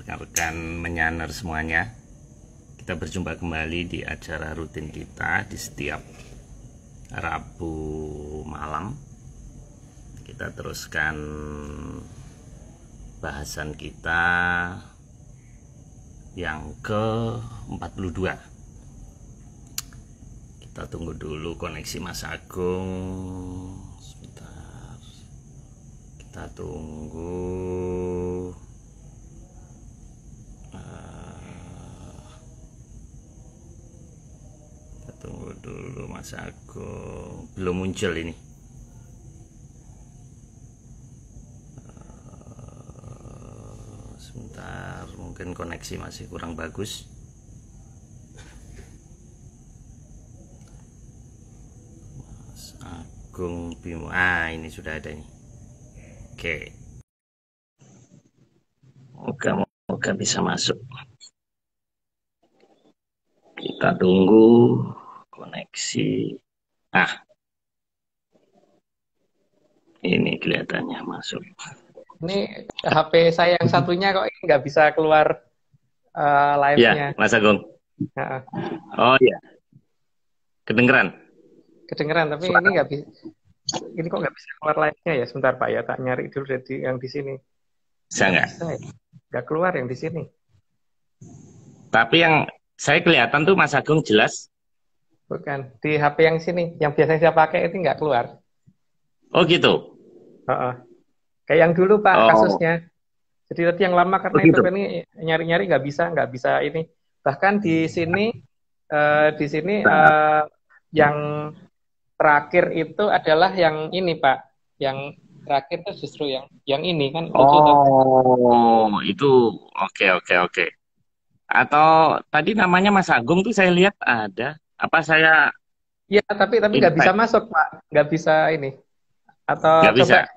rekan-rekan menyaner semuanya. Kita berjumpa kembali di acara rutin kita di setiap Rabu malam. Kita teruskan bahasan kita yang ke-42. Kita tunggu dulu koneksi Mas Agung. Sebentar. Kita tunggu. Kita tunggu dulu Mas Agung. Belum muncul ini. Sebentar, mungkin koneksi masih kurang bagus. Mas Agung Bimo, ini sudah ada ini. Oke, moga bisa masuk. Kita tunggu koneksi. Ini kelihatannya masuk. Ini HP saya yang satunya kok ini nggak bisa keluar live-nya. Ya, Mas Agung. Oh iya, kedengeran. Kedengeran, tapi ini nggak bisa. Ini kok nggak bisa keluar live-nya ya? Sebentar Pak ya, tak nyari dulu dari yang di sini. Bisa nggak? Nggak keluar yang di sini. Tapi yang saya kelihatan tuh Mas Agung jelas. Bukan, di HP yang sini, yang biasanya saya pakai itu nggak keluar. Oh gitu? Kayak yang dulu Pak kasusnya. Jadi tadi yang lama karena itu gitu. ini nyari-nyari nggak bisa ini. Bahkan di sini yang terakhir itu adalah yang ini Pak. Yang terakhir itu justru yang ini kan. Itu oke. Atau tadi namanya Mas Agung tuh saya lihat ada. Apa saya? Ya, tapi nggak bisa masuk Pak. Nggak bisa ini. Nggak bisa.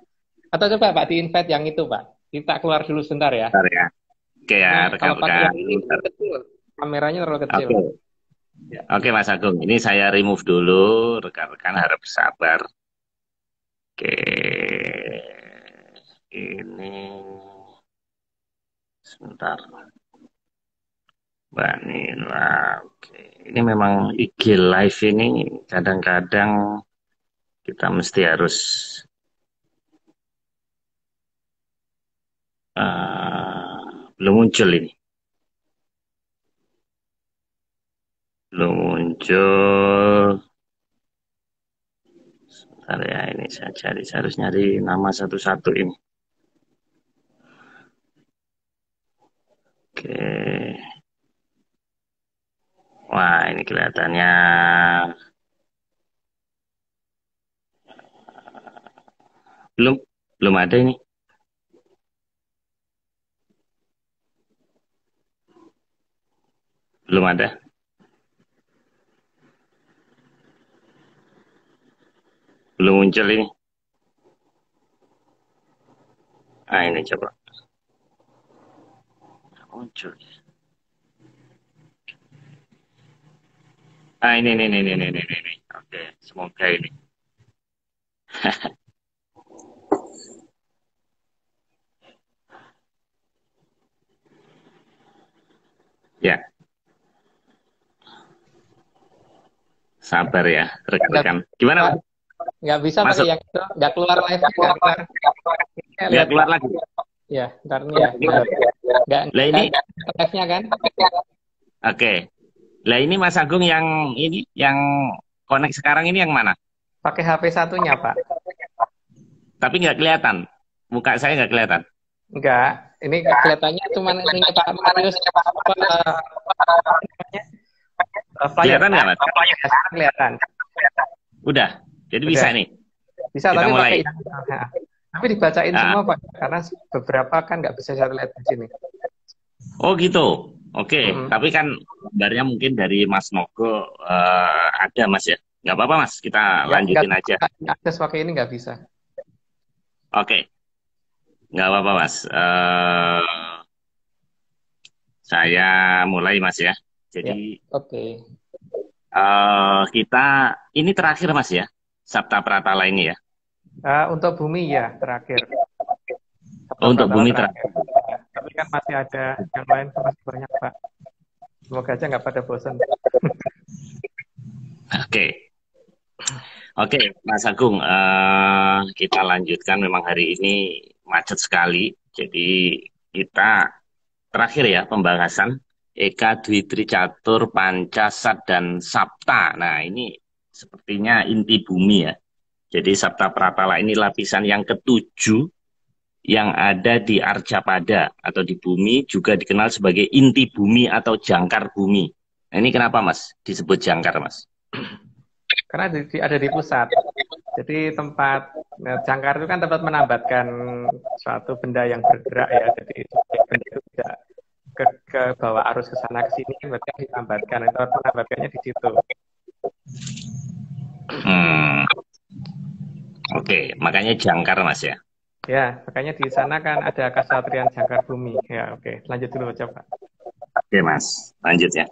Atau coba Pak di-invite yang itu Pak. Kita keluar dulu sebentar ya. Bentar ya. Oke ya, Kalau pakai rekan-rekan. yang ini terlalu kecil. Kameranya terlalu kecil. Oke Mas Agung, ini saya remove dulu. Rekan-rekan harap sabar. Oke. Ini sebentar. Mbak Nila. Oke. Ini memang IG live ini kadang-kadang kita mesti harus belum muncul ini. Belum muncul. Sebentar ya, ini saya harus nyari nama satu-satu ini. Oke. Wah, ini kelihatannya belum ada ini. Belum ada. Belum muncul ini. Ini coba. Muncul. Ini. Oke, semoga ini. Ya. Sabar ya, rekan-rekan. Gimana? Nggak bisa pakai yang itu, nggak keluar live, nggak keluar lagi. Ya, ntar nih ya. Nggak live-nya kan? Oke. Lah ini Mas Agung yang ini, yang connect sekarang ini yang mana? Pakai HP satunya Pak. Tapi nggak kelihatan. Muka saya nggak kelihatan. Enggak, ini kelihatannya cuma ini Pak Marius. Kelihatan nggak Mas? Kelihatan. Udah, jadi bisa nih. Bisa, kita tapi mulai. Tapi dibacain semua Pak, karena beberapa kan nggak bisa saya lihat di sini. Oh gitu. Oke, tapi kan gambarnya mungkin dari Mas Nogo ada Mas ya. Nggak apa-apa Mas, kita lanjutin aja. Akses pakai ini nggak bisa. Oke. Nggak apa-apa Mas. Saya mulai Mas ya. Jadi kita ini terakhir Mas ya, Sabta Pratala ini ya. Untuk bumi ya terakhir. Untuk bumi terakhir. Tapi kan masih ada yang lain, kan masih banyak Pak. Semoga aja nggak pada bosan. Oke. Oke, Mas Agung, kita lanjutkan. Memang hari ini macet sekali. Jadi kita terakhir ya pembahasan Eka Dwi Tricatur Panca Sat dan Sapta. Nah ini sepertinya inti bumi ya. Jadi Sapta Pratala ini lapisan yang ketujuh yang ada di Arjapada atau di bumi, juga dikenal sebagai inti bumi atau jangkar bumi. Nah, ini kenapa Mas disebut jangkar Mas? Karena ada di pusat. Jadi tempat jangkar itu kan tempat menambatkan suatu benda yang bergerak ya. Jadi benda itu tidak ke bawah arus ke sana ke sini, berarti ditambatkan. Tempat menambatkannya di situ. Oke, makanya jangkar Mas ya. Ya, makanya di sana kan ada kasatriyan jangkar bumi. Ya, oke. Lanjut dulu coba. Oke Mas, lanjut ya.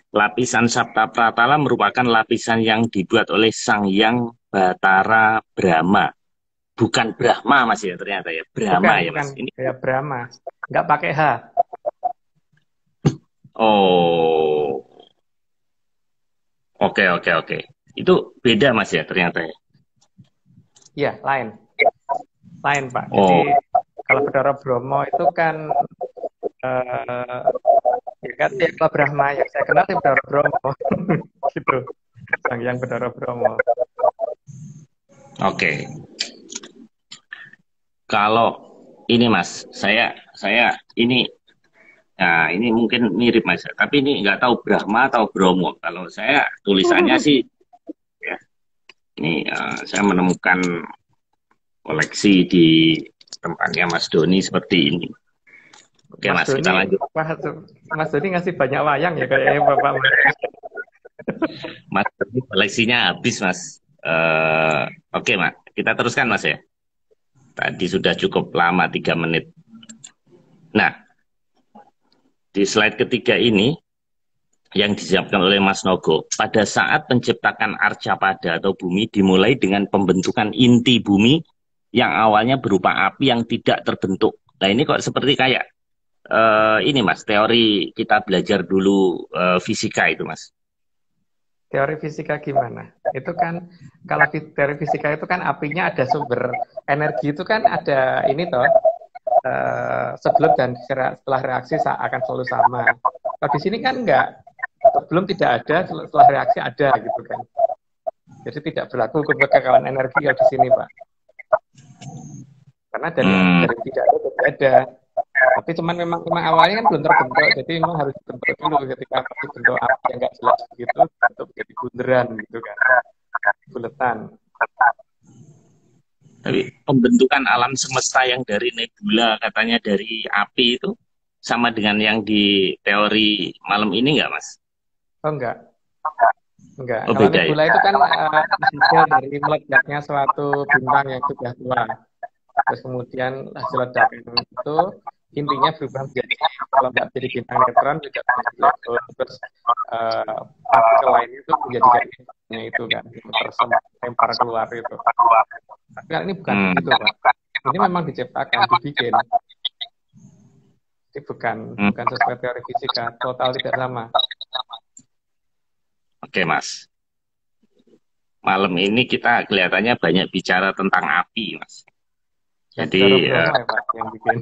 Lapisan Sapta Pratala merupakan lapisan yang dibuat oleh Sang Hyang Batara Brahma. Bukan Brahma Mas ya ternyata ya. Brahma bukan, ya Mas. Ini ya Brahma. Nggak pakai H. Oh. Oke. Itu beda Mas ya ternyata ya. Iya, lain. Lain Pak. Oh. Jadi kalau Bathara Brahma itu kan ya kan ya kalau Brahma yang saya kenal sih Bathara Brahma. Gitu. Sang Hyang Bathara Brahma. Oke. Kalau ini Mas, saya ini, nah ini mungkin mirip Mas, tapi ini nggak tahu Brahma atau Bromo. Kalau saya tulisannya sih, ya, ini saya menemukan koleksi di tempatnya Mas Doni seperti ini. Oke Mas, Doni, kita lanjut. Mas Doni ngasih banyak wayang ya kayaknya Bapak. Mas Doni koleksinya habis Mas. Oke Mas, kita teruskan Mas ya. Tadi sudah cukup lama 3 menit. Nah, di slide ketiga ini yang disiapkan oleh Mas Nogo, pada saat penciptakan Arcapada atau bumi dimulai dengan pembentukan inti bumi yang awalnya berupa api yang tidak terbentuk. Nah ini kok seperti kayak ini Mas, teori kita belajar dulu fisika itu Mas. Teori fisika gimana? Itu kan kalau teori fisika itu kan apinya ada sumber energi itu kan ada ini toh sebelum dan setelah reaksi akan selalu sama. Kalau di sini kan enggak, sebelum tidak ada, setelah reaksi ada gitu kan. Jadi tidak berlaku kebekakalan energi kalau di sini Pak. Karena dari tidak ada tidak ada. Tapi cuman memang awalnya kan belum terbentuk, jadi memang harus dibentuk dulu. Ketika dibentuk api yang nggak jelas begitu, untuk jadi bunderan gitu kan, buletan. Tapi pembentukan alam semesta yang dari nebula katanya dari api itu sama dengan yang di teori malam ini nggak Mas? Oh enggak. Oh, Kalau beda, nebula ya? itu kan hasil dari meledaknya suatu bintang yang sudah tua. Terus kemudian hasil ledakan itu intinya berubah menjadi, kalau nggak jadi bintang neutron juga menjadi terus partikel lain itu menjadikan itu kan terlempar keluar itu. Tapi kan ini bukan begitu Pak. Ini memang diciptakan, dibikin. Ini bukan sesuai teori fisika, total tidak sama. Oke Mas. Malam ini kita kelihatannya banyak bicara tentang api Mas. Jadi yang bikin.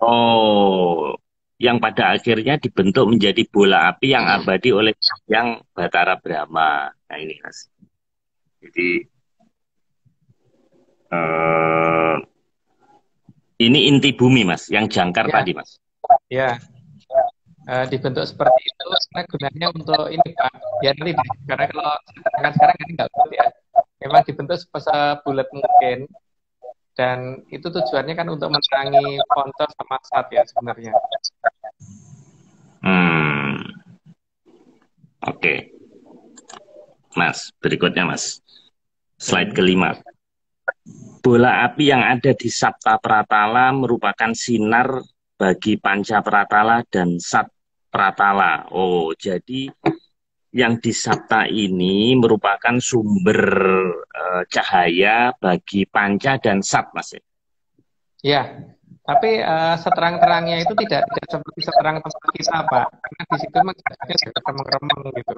Oh, yang pada akhirnya dibentuk menjadi bola api yang abadi oleh yang Batara Brahma. Nah ini Mas. Jadi ini inti bumi Mas, yang jangkar ya, tadi Mas. Ya, dibentuk seperti itu karena gunanya untuk ini Pak. Ya nanti karena kalau sekarang ini nggak bulat ya. Memang dibentuk sebulat mungkin. Dan itu tujuannya kan untuk menerangi Pontos sama Sat ya sebenarnya. Oke. Mas, berikutnya Mas. Slide kelima. Bola api yang ada di Sapta Pratala merupakan sinar bagi Panca Pratala dan Sat Pratala. Oh, jadi yang di Sapta ini merupakan sumber cahaya bagi Panca dan Sat, Mas. Ya, Tapi seterang-terangnya itu tidak seperti seterang tempat kita, Pak. Karena di situ memang jaraknya juga remeng-remeng gitu.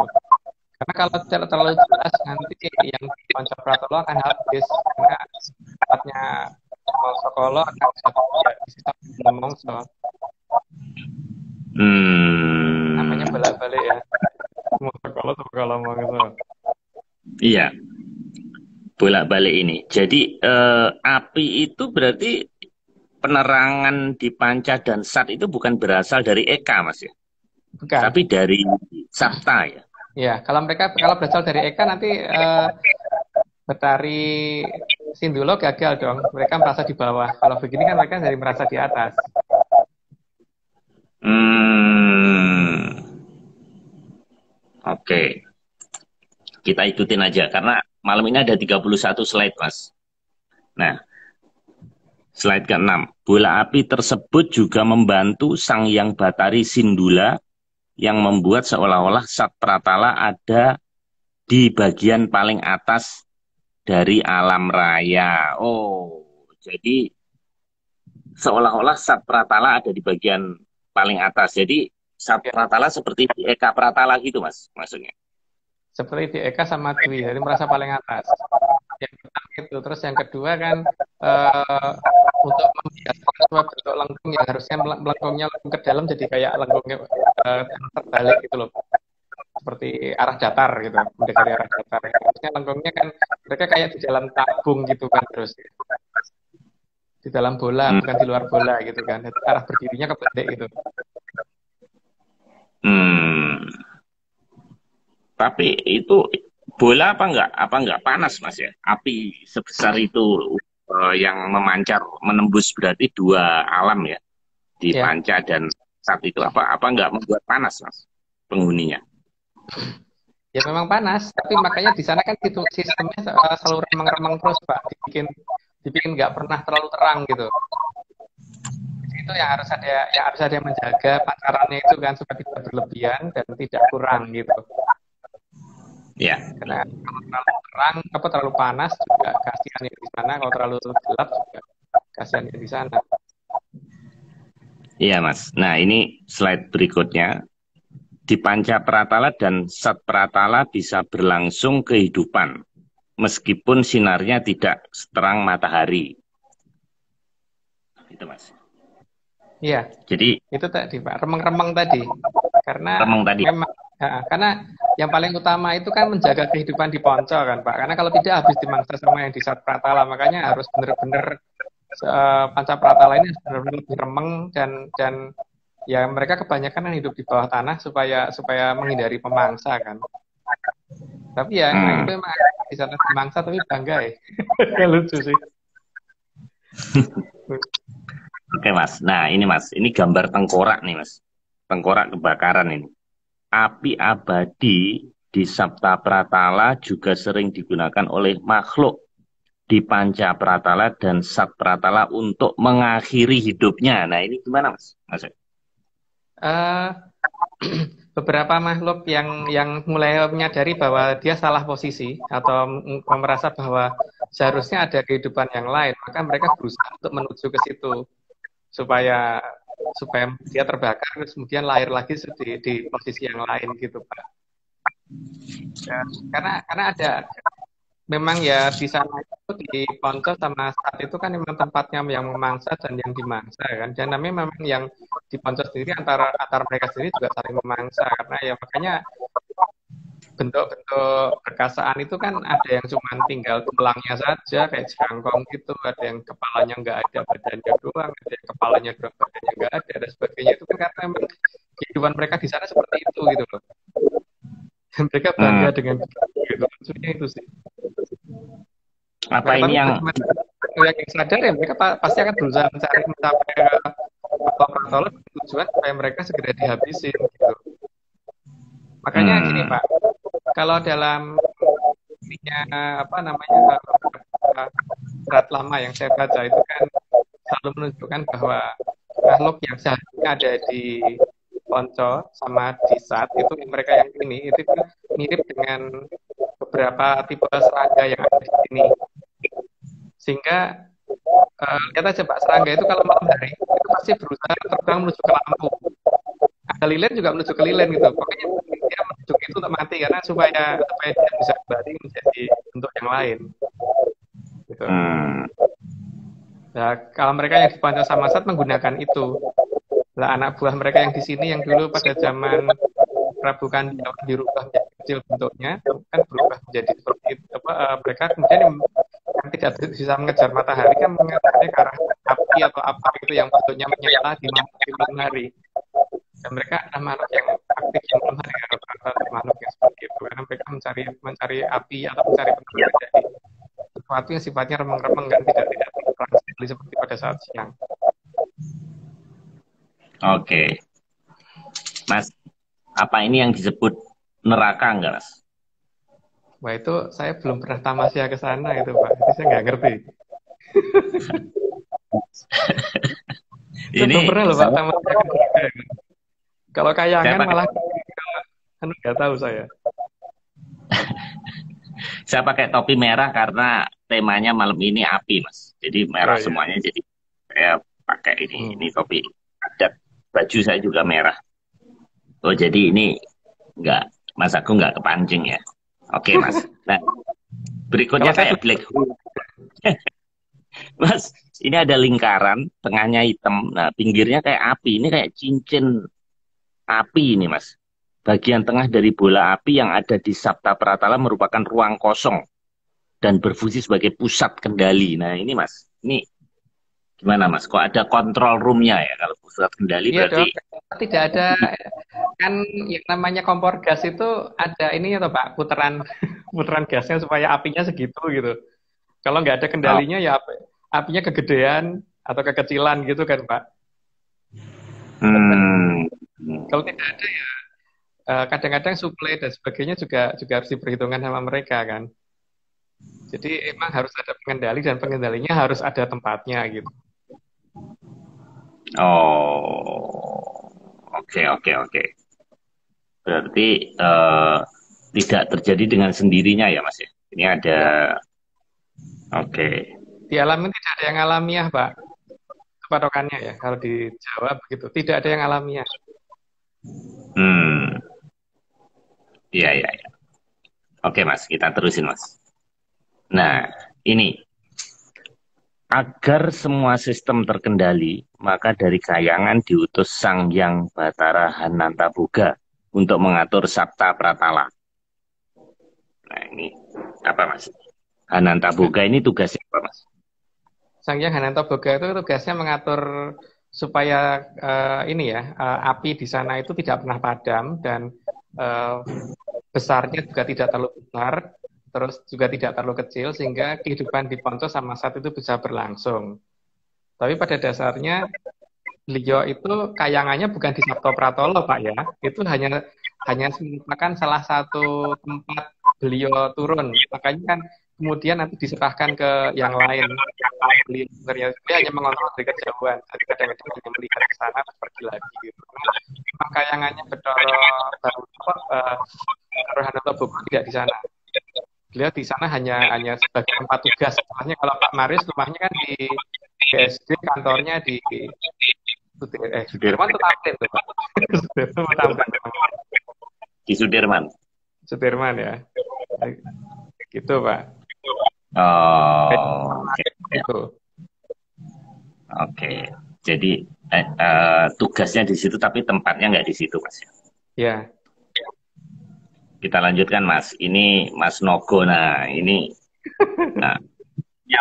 Karena kalau terlalu jelas nanti yang di Ponco Pratolo akan habis karena tempatnya Mongso Kolo akan ya, di situ Mongso. Namanya balik-balik ya. Mongso Kolo tuh kalau Mongso. Iya, bolak-balik ini. Jadi api itu berarti penerangan di panca dan sat itu bukan berasal dari Eka, Mas ya, Bukan. tapi dari Sabta ya. Ya, kalau berasal dari Eka nanti Betari Sindulo gagal dong. Mereka merasa di bawah. Kalau begini kan mereka dari merasa di atas. Oke. Kita ikutin aja karena malam ini ada 31 slide, Mas. Nah, slide ke-6. Bola api tersebut juga membantu Sang Hyang Batari Sindula yang membuat seolah-olah Sat Pratala ada di bagian paling atas dari alam raya. Oh, jadi seolah-olah Sat Pratala ada di bagian paling atas. Jadi Sat Pratala seperti di Eka Pratala gitu, Mas, maksudnya. Seperti di Eka sama Dwi, jadi merasa paling atas. Yang pertama itu. Terus yang kedua kan untuk membiasakan sebuah bentuk lengkung yang harusnya melengkungnya ke dalam jadi kayak lengkungnya terbalik gitu loh. Seperti arah datar gitu, mendekati arah datar. Harusnya lengkungnya kan mereka kayak di dalam tabung gitu kan terus. Di dalam bola, bukan di luar bola gitu kan. Arah berdirinya kebalik gitu. Tapi itu bola apa enggak panas, Mas ya? Api sebesar itu yang memancar menembus berarti dua alam ya, di panca dan sat itu apa enggak membuat panas, Mas, penghuninya? Ya memang panas, tapi makanya di sana kan itu sistemnya selalu remeng-remeng terus, Pak. Dibikin nggak pernah terlalu terang gitu. Itu yang harus ada yang menjaga pancarannya itu kan supaya tidak berlebihan dan tidak kurang gitu. Ya. Karena kalau terlalu terang, terlalu panas juga kasihan yang di sana. Kalau terlalu gelap juga kasihan yang di sana. Iya, Mas. Nah, ini slide berikutnya. Di Panca Pratala dan Sat Pratala bisa berlangsung kehidupan, meskipun sinarnya tidak seterang matahari. Itu, Mas. Iya. Jadi itu tadi, Pak, remeng-remeng tadi. Karena remeng tadi. Memang karena yang paling utama itu kan menjaga kehidupan di Ponco kan, Pak. Karena kalau tidak habis dimangsa sama yang di Sat Pratala, makanya harus benar-benar Panca Pratala ini benar-benar lebih remeng dan ya mereka kebanyakan kan hidup di bawah tanah supaya menghindari pemangsa kan. Tapi ya itu emang di sana pemangsa tapi bangga ya. Lucu sih. Oke, Mas. Nah, ini Mas, ini gambar tengkorak nih, Mas. Tengkorak kebakaran ini. Api abadi di Sabta Pratala juga sering digunakan oleh makhluk di Panca Pratala dan Sat Pratala untuk mengakhiri hidupnya. Nah, ini gimana, Mas? Beberapa makhluk yang mulai menyadari bahwa dia salah posisi atau merasa bahwa seharusnya ada kehidupan yang lain, maka mereka berusaha untuk menuju ke situ supaya dia terbakar terus kemudian lahir lagi di posisi yang lain gitu, Pak. Ya, karena ada memang ya di sana itu di Ponco sama Sat itu kan memang tempatnya yang memangsa dan yang dimangsa kan. Dan namanya memang yang di Ponco sendiri antara mereka sendiri juga saling memangsa karena ya makanya bentuk-bentuk perkasaan itu kan ada yang cuma tinggal tulangnya saja kayak jangkong gitu, ada yang kepalanya nggak ada, badannya doang, ada yang kepalanya doang, badannya nggak ada dan sebagainya. Itu kan karena memang kehidupan mereka di sana seperti itu gitu loh. Dan mereka bangga dengan gitu. Maksudnya itu sih. Apa ini yang sadar ya mereka pasti akan berusaha mencapai ke Pratolo tujuan supaya mereka segera dihabisin gitu. Makanya gini, Pak, kalau dalam surat lama yang saya baca itu kan selalu menunjukkan bahwa makhluk yang seharusnya ada di Ponco sama di Sat itu mereka yang ini itu mirip dengan beberapa tipe serangga yang ada di sini, sehingga lihat aja Pak, serangga itu kalau malam hari itu pasti berusaha terbang menuju ke lampu. Ada lilin juga menuju ke lilin gitu. Pokoknya dia menuju itu untuk mati karena supaya dia bisa kembali menjadi bentuk yang lain. Gitu. Hmm. Nah, kalau mereka yang di Panca Samasat menggunakan itu, lah anak buah mereka yang di sini yang dulu pada zaman Prabu Kandiawan dirubah menjadi kecil bentuknya, kan berubah menjadi seperti itu. Mereka kemudian yang tidak bisa mengejar matahari kan mengejarnya ke arah api atau apa gitu yang bentuknya menyala di malam hari. Dan mereka adalah makhluk yang aktif di malam hari, rata-rata makhluk yang seperti itu. Karena mereka mencari api atau mencari penerangan dari sesuatu yang sifatnya remeng-remeng dan tidak terang sekali seperti pada saat siang. Oke, Mas, apa ini yang disebut neraka enggak, Mas? Wah itu saya belum pernah tamasya ke sana itu Pak. Itu saya nggak ngerti. Saya belum Ini pernah loh Pak saya, tamasya ke sana. Kalau saya kayangan pakai malah nggak tahu saya. saya pakai topi merah karena temanya malam ini api, Mas. Jadi merah Oh iya. semuanya. Jadi saya pakai Hmm. ini topi adat. Baju saya juga merah. Oh, jadi ini enggak, Mas aku enggak kepancing ya. Oke, Mas. Nah, Kalau berikutnya saya kayak black hole. Mas, ini ada lingkaran, tengahnya hitam. Nah, pinggirnya kayak api. Ini kayak cincin api ini, Mas. Bagian tengah dari bola api yang ada di Sabta Pratala merupakan ruang kosong dan berfungsi sebagai pusat kendali. Nah, ini Mas, ini gimana Mas? Kok ada kontrol roomnya ya? Kalau pusat kendali iya dong. berarti Tidak ada kan yang namanya kompor gas itu ada ini ya Pak, putaran putaran gasnya supaya apinya segitu gitu. Kalau nggak ada oh, kendalinya ya apinya kegedean atau kekecilan gitu kan Pak. hmm, Kalau tidak ada ya kadang-kadang suplai dan sebagainya juga harus diperhitungkan sama mereka kan. Jadi emang harus ada pengendali dan pengendalinya harus ada tempatnya gitu. oh, oke oke oke. Berarti tidak terjadi dengan sendirinya ya Mas ya? Ini ada, Enggak. oke. Di alam ini tidak ada yang alamiah Pak. Patokannya ya kalau di Jawa begitu. Tidak ada yang alamiah. Hmm, iya iya iya. Oke Mas, kita terusin Mas. Nah, ini agar semua sistem terkendali, maka dari Kayangan diutus Sang Hyang Batara Hanantaboga untuk mengatur Sabta Pratala. Nah, ini apa Mas? Hanantaboga ini tugasnya apa Mas? Sang Hyang Hanantoboga itu tugasnya mengatur supaya ini ya api di sana itu tidak pernah padam dan eh, besarnya juga tidak terlalu besar, terus juga tidak terlalu kecil sehingga kehidupan di Ponco sama saat itu bisa berlangsung. Tapi pada dasarnya beliau itu kayangannya bukan di Sabto Pratolo Pak ya, itu hanya merupakan salah satu tempat beliau turun. Makanya kan kemudian nanti diserahkan ke yang lain. Beliau sebenarnya dia hanya mengontrol dari kejauhan. Jadi kadang-kadang hanya melihat ke sana terus pergi lagi gitu. Memang kayangannya Baru Hanoto Bogor tidak di sana. Beliau di sana hanya sebagai tempat tugas. Soalnya kalau Pak Maris rumahnya kan di BSD, kantornya di Sudirman Sudirman. tuh Tamrin tuh Pak. Sudirman Tamrin. Di Sudirman. Sudirman ya. Gitu Pak. Oh, oke. Itu. Oke. Jadi tugasnya di situ tapi tempatnya nggak di situ Mas. Ya. Kita lanjutkan Mas. Ini Mas Nogo. Nah, ini nah, ini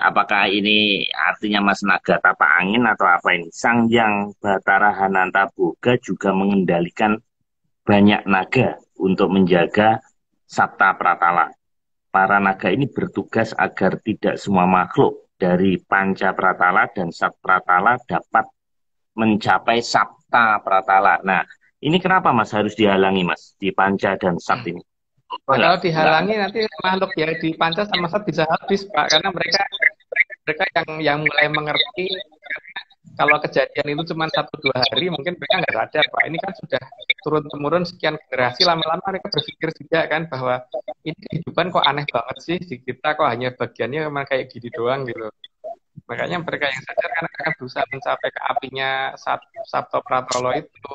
apakah ini artinya Mas Naga Tapa Angin atau apa ini? Sang Hyang Batara Hanantaboga juga mengendalikan banyak naga untuk menjaga Sabta Pratala. Para naga ini bertugas agar tidak semua makhluk dari Panca Pratala dan Sat Pratala dapat mencapai Sabta Pratala. Nah, ini kenapa Mas harus dihalangi Mas di Panca dan Sat ini? Nah, Enggak, kalau enggak. dihalangi nanti makhluk ya di Panca sama Sat bisa habis Pak karena mereka yang mulai mengerti kalau kejadian itu cuma 1-2 hari mungkin mereka nggak sadar Pak. Ini kan sudah turun temurun sekian generasi, lama-lama mereka berpikir juga kan bahwa ini kehidupan kok aneh banget sih di kita, kok hanya bagiannya memang kayak gini doang gitu. Makanya mereka yang sadar kan akan berusaha mencapai ke apinya Sabto Pratolo itu.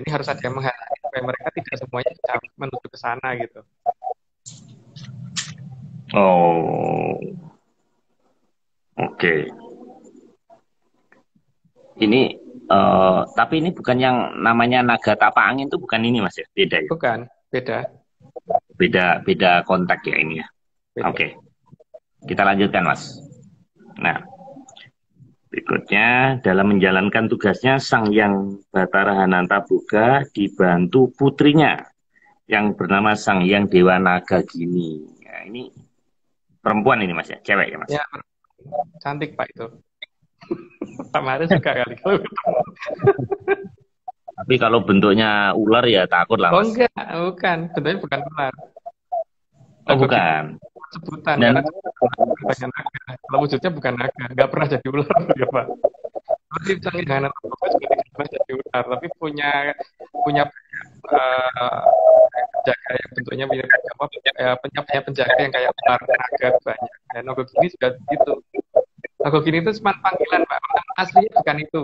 Ini harus ada yang menghalangi supaya mereka tidak semuanya bisa menuju ke sana gitu. Oh, oke. Ini tapi ini bukan yang namanya naga tapak angin itu bukan ini Mas ya? Beda ya? Bukan, beda. Beda kontak ya ini ya. Beda. Oke. Kita lanjutkan Mas. Nah, berikutnya dalam menjalankan tugasnya Sang Hyang Batara Hananta Boga dibantu putrinya yang bernama Sang Hyang Dewa Naga Gini. Nah, ini perempuan ini Mas ya, cewek ya Mas. Ya, cantik Pak itu. Pak Maris suka kali kalau ketemu. Tapi kalau bentuknya ular ya takut lah Oh Mas. enggak, bukan. Bentuknya bukan ular. Oh Naga Gini bukan. sebutan Dan karena banyak naga. Kalau wujudnya bukan naga, nggak pernah jadi ular ya Pak. Tapi Sang Hyang Boga juga tidak pernah jadi ular, tapi punya punya uh, penjaga yang bentuknya punya apa punya penjaga yang kayak ular naga banyak. Dan Naga Gini juga gitu. Naga Gini itu cuma panggilan Pak, nama aslinya bukan itu.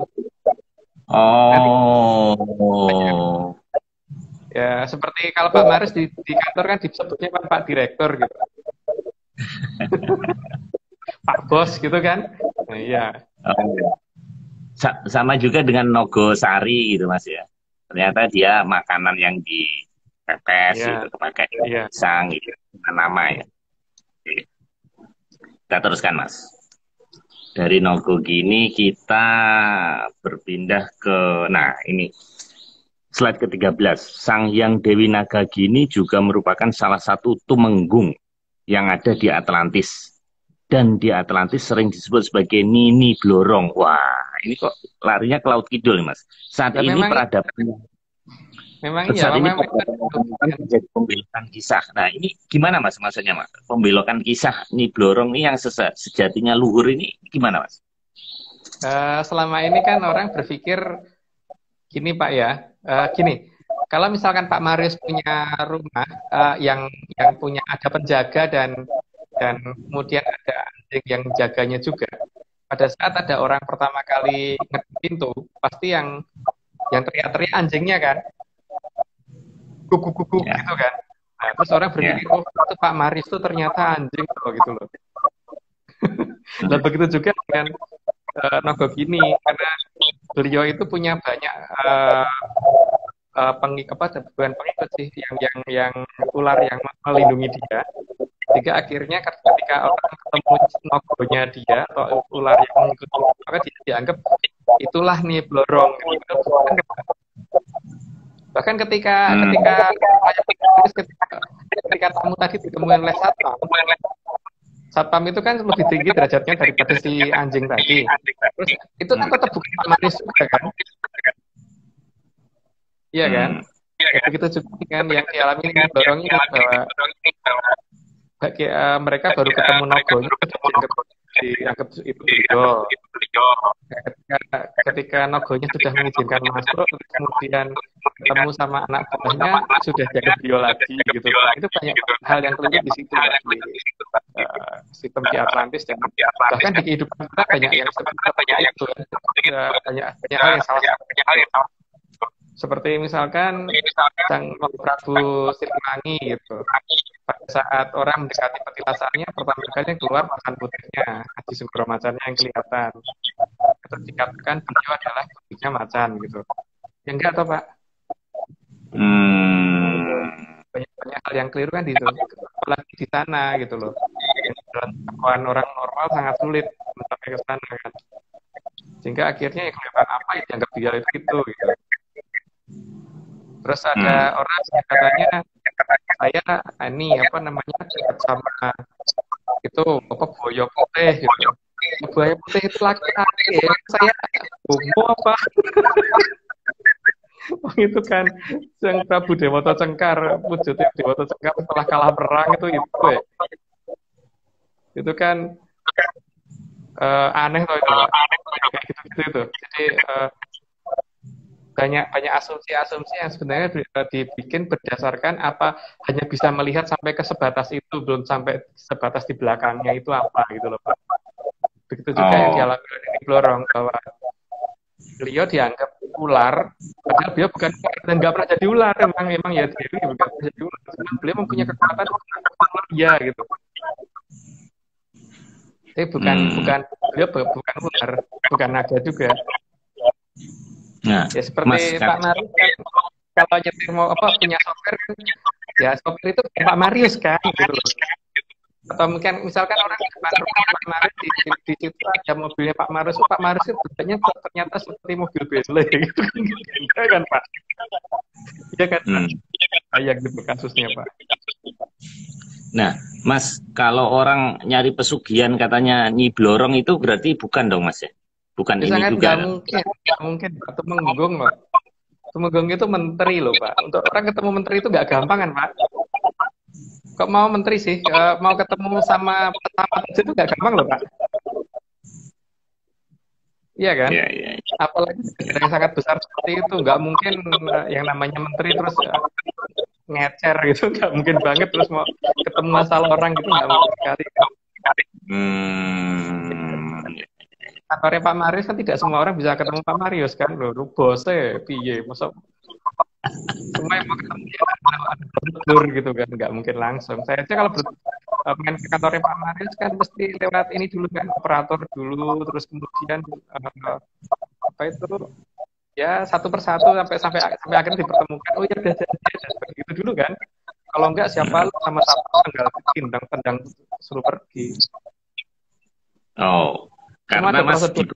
Nanti oh. ya seperti kalau Pak Maris di kantor kan disebutnya Pak Direktur gitu, Pak Bos gitu kan. Nah, iya. Oh. Sama juga dengan Nogosari gitu Mas ya. Ternyata dia makanan yang dipepes Iya, gitu, pakai iya. pisang gitu, nama ya. Oke. Kita teruskan Mas. Dari Nogo gini kita berpindah ke, nah ini slide ke-13. Sang Hyang Dewi Naga Gini juga merupakan salah satu tumenggung yang ada di Atlantis. Dan di Atlantis sering disebut sebagai Nini Blorong. Wah, ini kok larinya ke Laut Kidul nih Mas. Saat Dan ini peradaban iya, saat ini memang menjadi pembelokan kisah. Nah, ini gimana Mas maksudnya Mas? Pembelokan kisah Nyi Blorong ini yang sejatinya luhur ini gimana Mas? selama ini kan orang berpikir gini Pak ya, gini. Kalau misalkan Pak Maris punya rumah yang punya ada penjaga dan kemudian ada anjing yang jaganya juga. Pada saat ada orang pertama kali ngetuk pintu, pasti yang teriak-teriak anjingnya kan, kuku-kuku Ya, gitu kan. Nah, terus orang ya. berpikir, oh itu Pak Maris tuh ternyata anjing loh gitu loh. Dan begitu juga dengan Nogo Gini, karena beliau itu punya banyak bukan pengikut sih, yang ular yang melindungi dia. Sehingga akhirnya ketika orang ketemu nogonya dia atau ular yang mengikuti, maka dia dianggap itulah nih Blorong. Bahkan ketika tamu tadi ditemukan oleh satpam itu kan lebih tinggi derajatnya daripada si anjing tadi. Terus itu kan tetap bukan Pak Maris juga kan? Iya kan? Begitu juga dengan yang dialami Blorong ini bahwa mereka baru ketemu Nogonya dianggap itu beliau. Ketika Nogonya sudah mengizinkan masuk, kemudian ketemu sama anak buahnya sudah dianggap beliau lagi gitu. Itu banyak hal yang keliru di situ di sistem di Atlantis dan bahkan di kehidupan kita banyak yang seperti itu. Banyak hal yang salah. Seperti misalkan Sang Prabu Siliwangi gitu. Pada saat orang mendekati petilasannya, pertama kali keluar macan putihnya, Haji Sugro macannya yang kelihatan. Terus dikatakan beliau adalah putihnya macan gitu. Ya enggak toh Pak? Banyak hal yang keliru kan di itu. Apalagi di sana gitu loh. Dalam pengetahuan orang normal sangat sulit mencapai ke sana kan. Sehingga akhirnya yang kelihatan apa yang dianggap dia itu gitu. Terus ada orang yang katanya saya ini apa namanya sama itu apa buaya putih gitu. Buaya putih itu laki-laki ya. Saya homo apa? Itu kan yang Prabu Dewata Cengkar, wujudnya Dewata Cengkar setelah kalah perang itu ya. Itu kan aneh loh itu. Kayak gitu-gitu itu. Jadi banyak asumsi-asumsi yang sebenarnya dibikin berdasarkan apa hanya bisa melihat sampai ke sebatas itu, belum sampai sebatas di belakangnya itu apa gitu loh Pak. Begitu juga yang Oh. dialami oleh Nyi Blorong, bahwa beliau dianggap ular, padahal beliau bukan ular dan nggak pernah jadi ular. Emang ya Dewi bukan pernah jadi ular. Cuman beliau mempunyai kekuatan untuk menakutkan manusia gitu. Tapi bukan Hmm. bukan beliau bukan ular, bukan naga juga. Nah, Ya Mas, seperti Pak Marius kan, kalau nyetir mau apa punya sopir kan, ya sopir itu Pak Marius kan gitu loh. Atau mungkin misalkan orang di depan rumah Pak Marius di situ ada mobilnya Pak Marius, Pak Marius itu ternyata seperti mobil Bentley gitu kan, gitu kan Pak. Iya kan Pak. hmm. Kayak gitu kasusnya Pak. Nah, Mas, kalau orang nyari pesugihan katanya Nyi Blorong itu berarti bukan dong, Mas ya? Bukan Ya ini sangat juga dong. nggak mungkin Pak. Tumenggung loh. Tumenggung itu menteri loh Pak. Untuk orang ketemu menteri itu nggak gampang kan Pak. Kok mau menteri sih? Mau ketemu sama pejabat aja itu nggak gampang loh Pak. Iya kan? Iya, iya, iya. Apalagi negara yang sangat besar seperti itu, nggak mungkin yang namanya menteri terus ngecer gitu, nggak mungkin banget terus mau ketemu masalah orang gitu, nggak mungkin sekali. Hmm. Kantornya Pak Marius kan tidak semua orang bisa ketemu Pak Marius kan, loh bosnya piye, masa semua yang mau ketemu ya ada prosedur gitu kan, nggak mungkin langsung. Saya aja kalau main ke kantornya Pak Marius kan mesti lewat ini dulu kan, operator dulu, terus kemudian apa itu ya satu persatu sampai akhirnya dipertemukan. Oh ya udah jadi begitu dulu kan. Kalau enggak siapa lu sama satu tinggal tendang suruh pergi. Oh, Semua karena ada Mas, prosedur.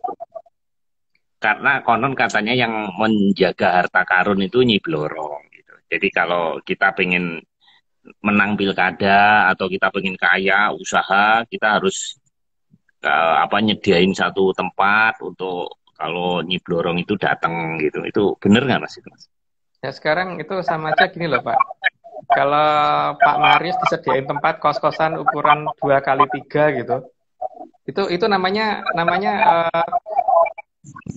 karena konon katanya yang menjaga harta karun itu Nyi Blorong gitu. Jadi kalau kita pengen menang pilkada atau kita pengen kaya usaha, kita harus apa nyediain satu tempat untuk kalau Nyi Blorong itu datang gitu. Itu bener nggak Mas itu, Mas? Ya sekarang itu sama aja gini loh Pak. Kalau Pak Marius disediain tempat kos-kosan ukuran 2x3 gitu, itu namanya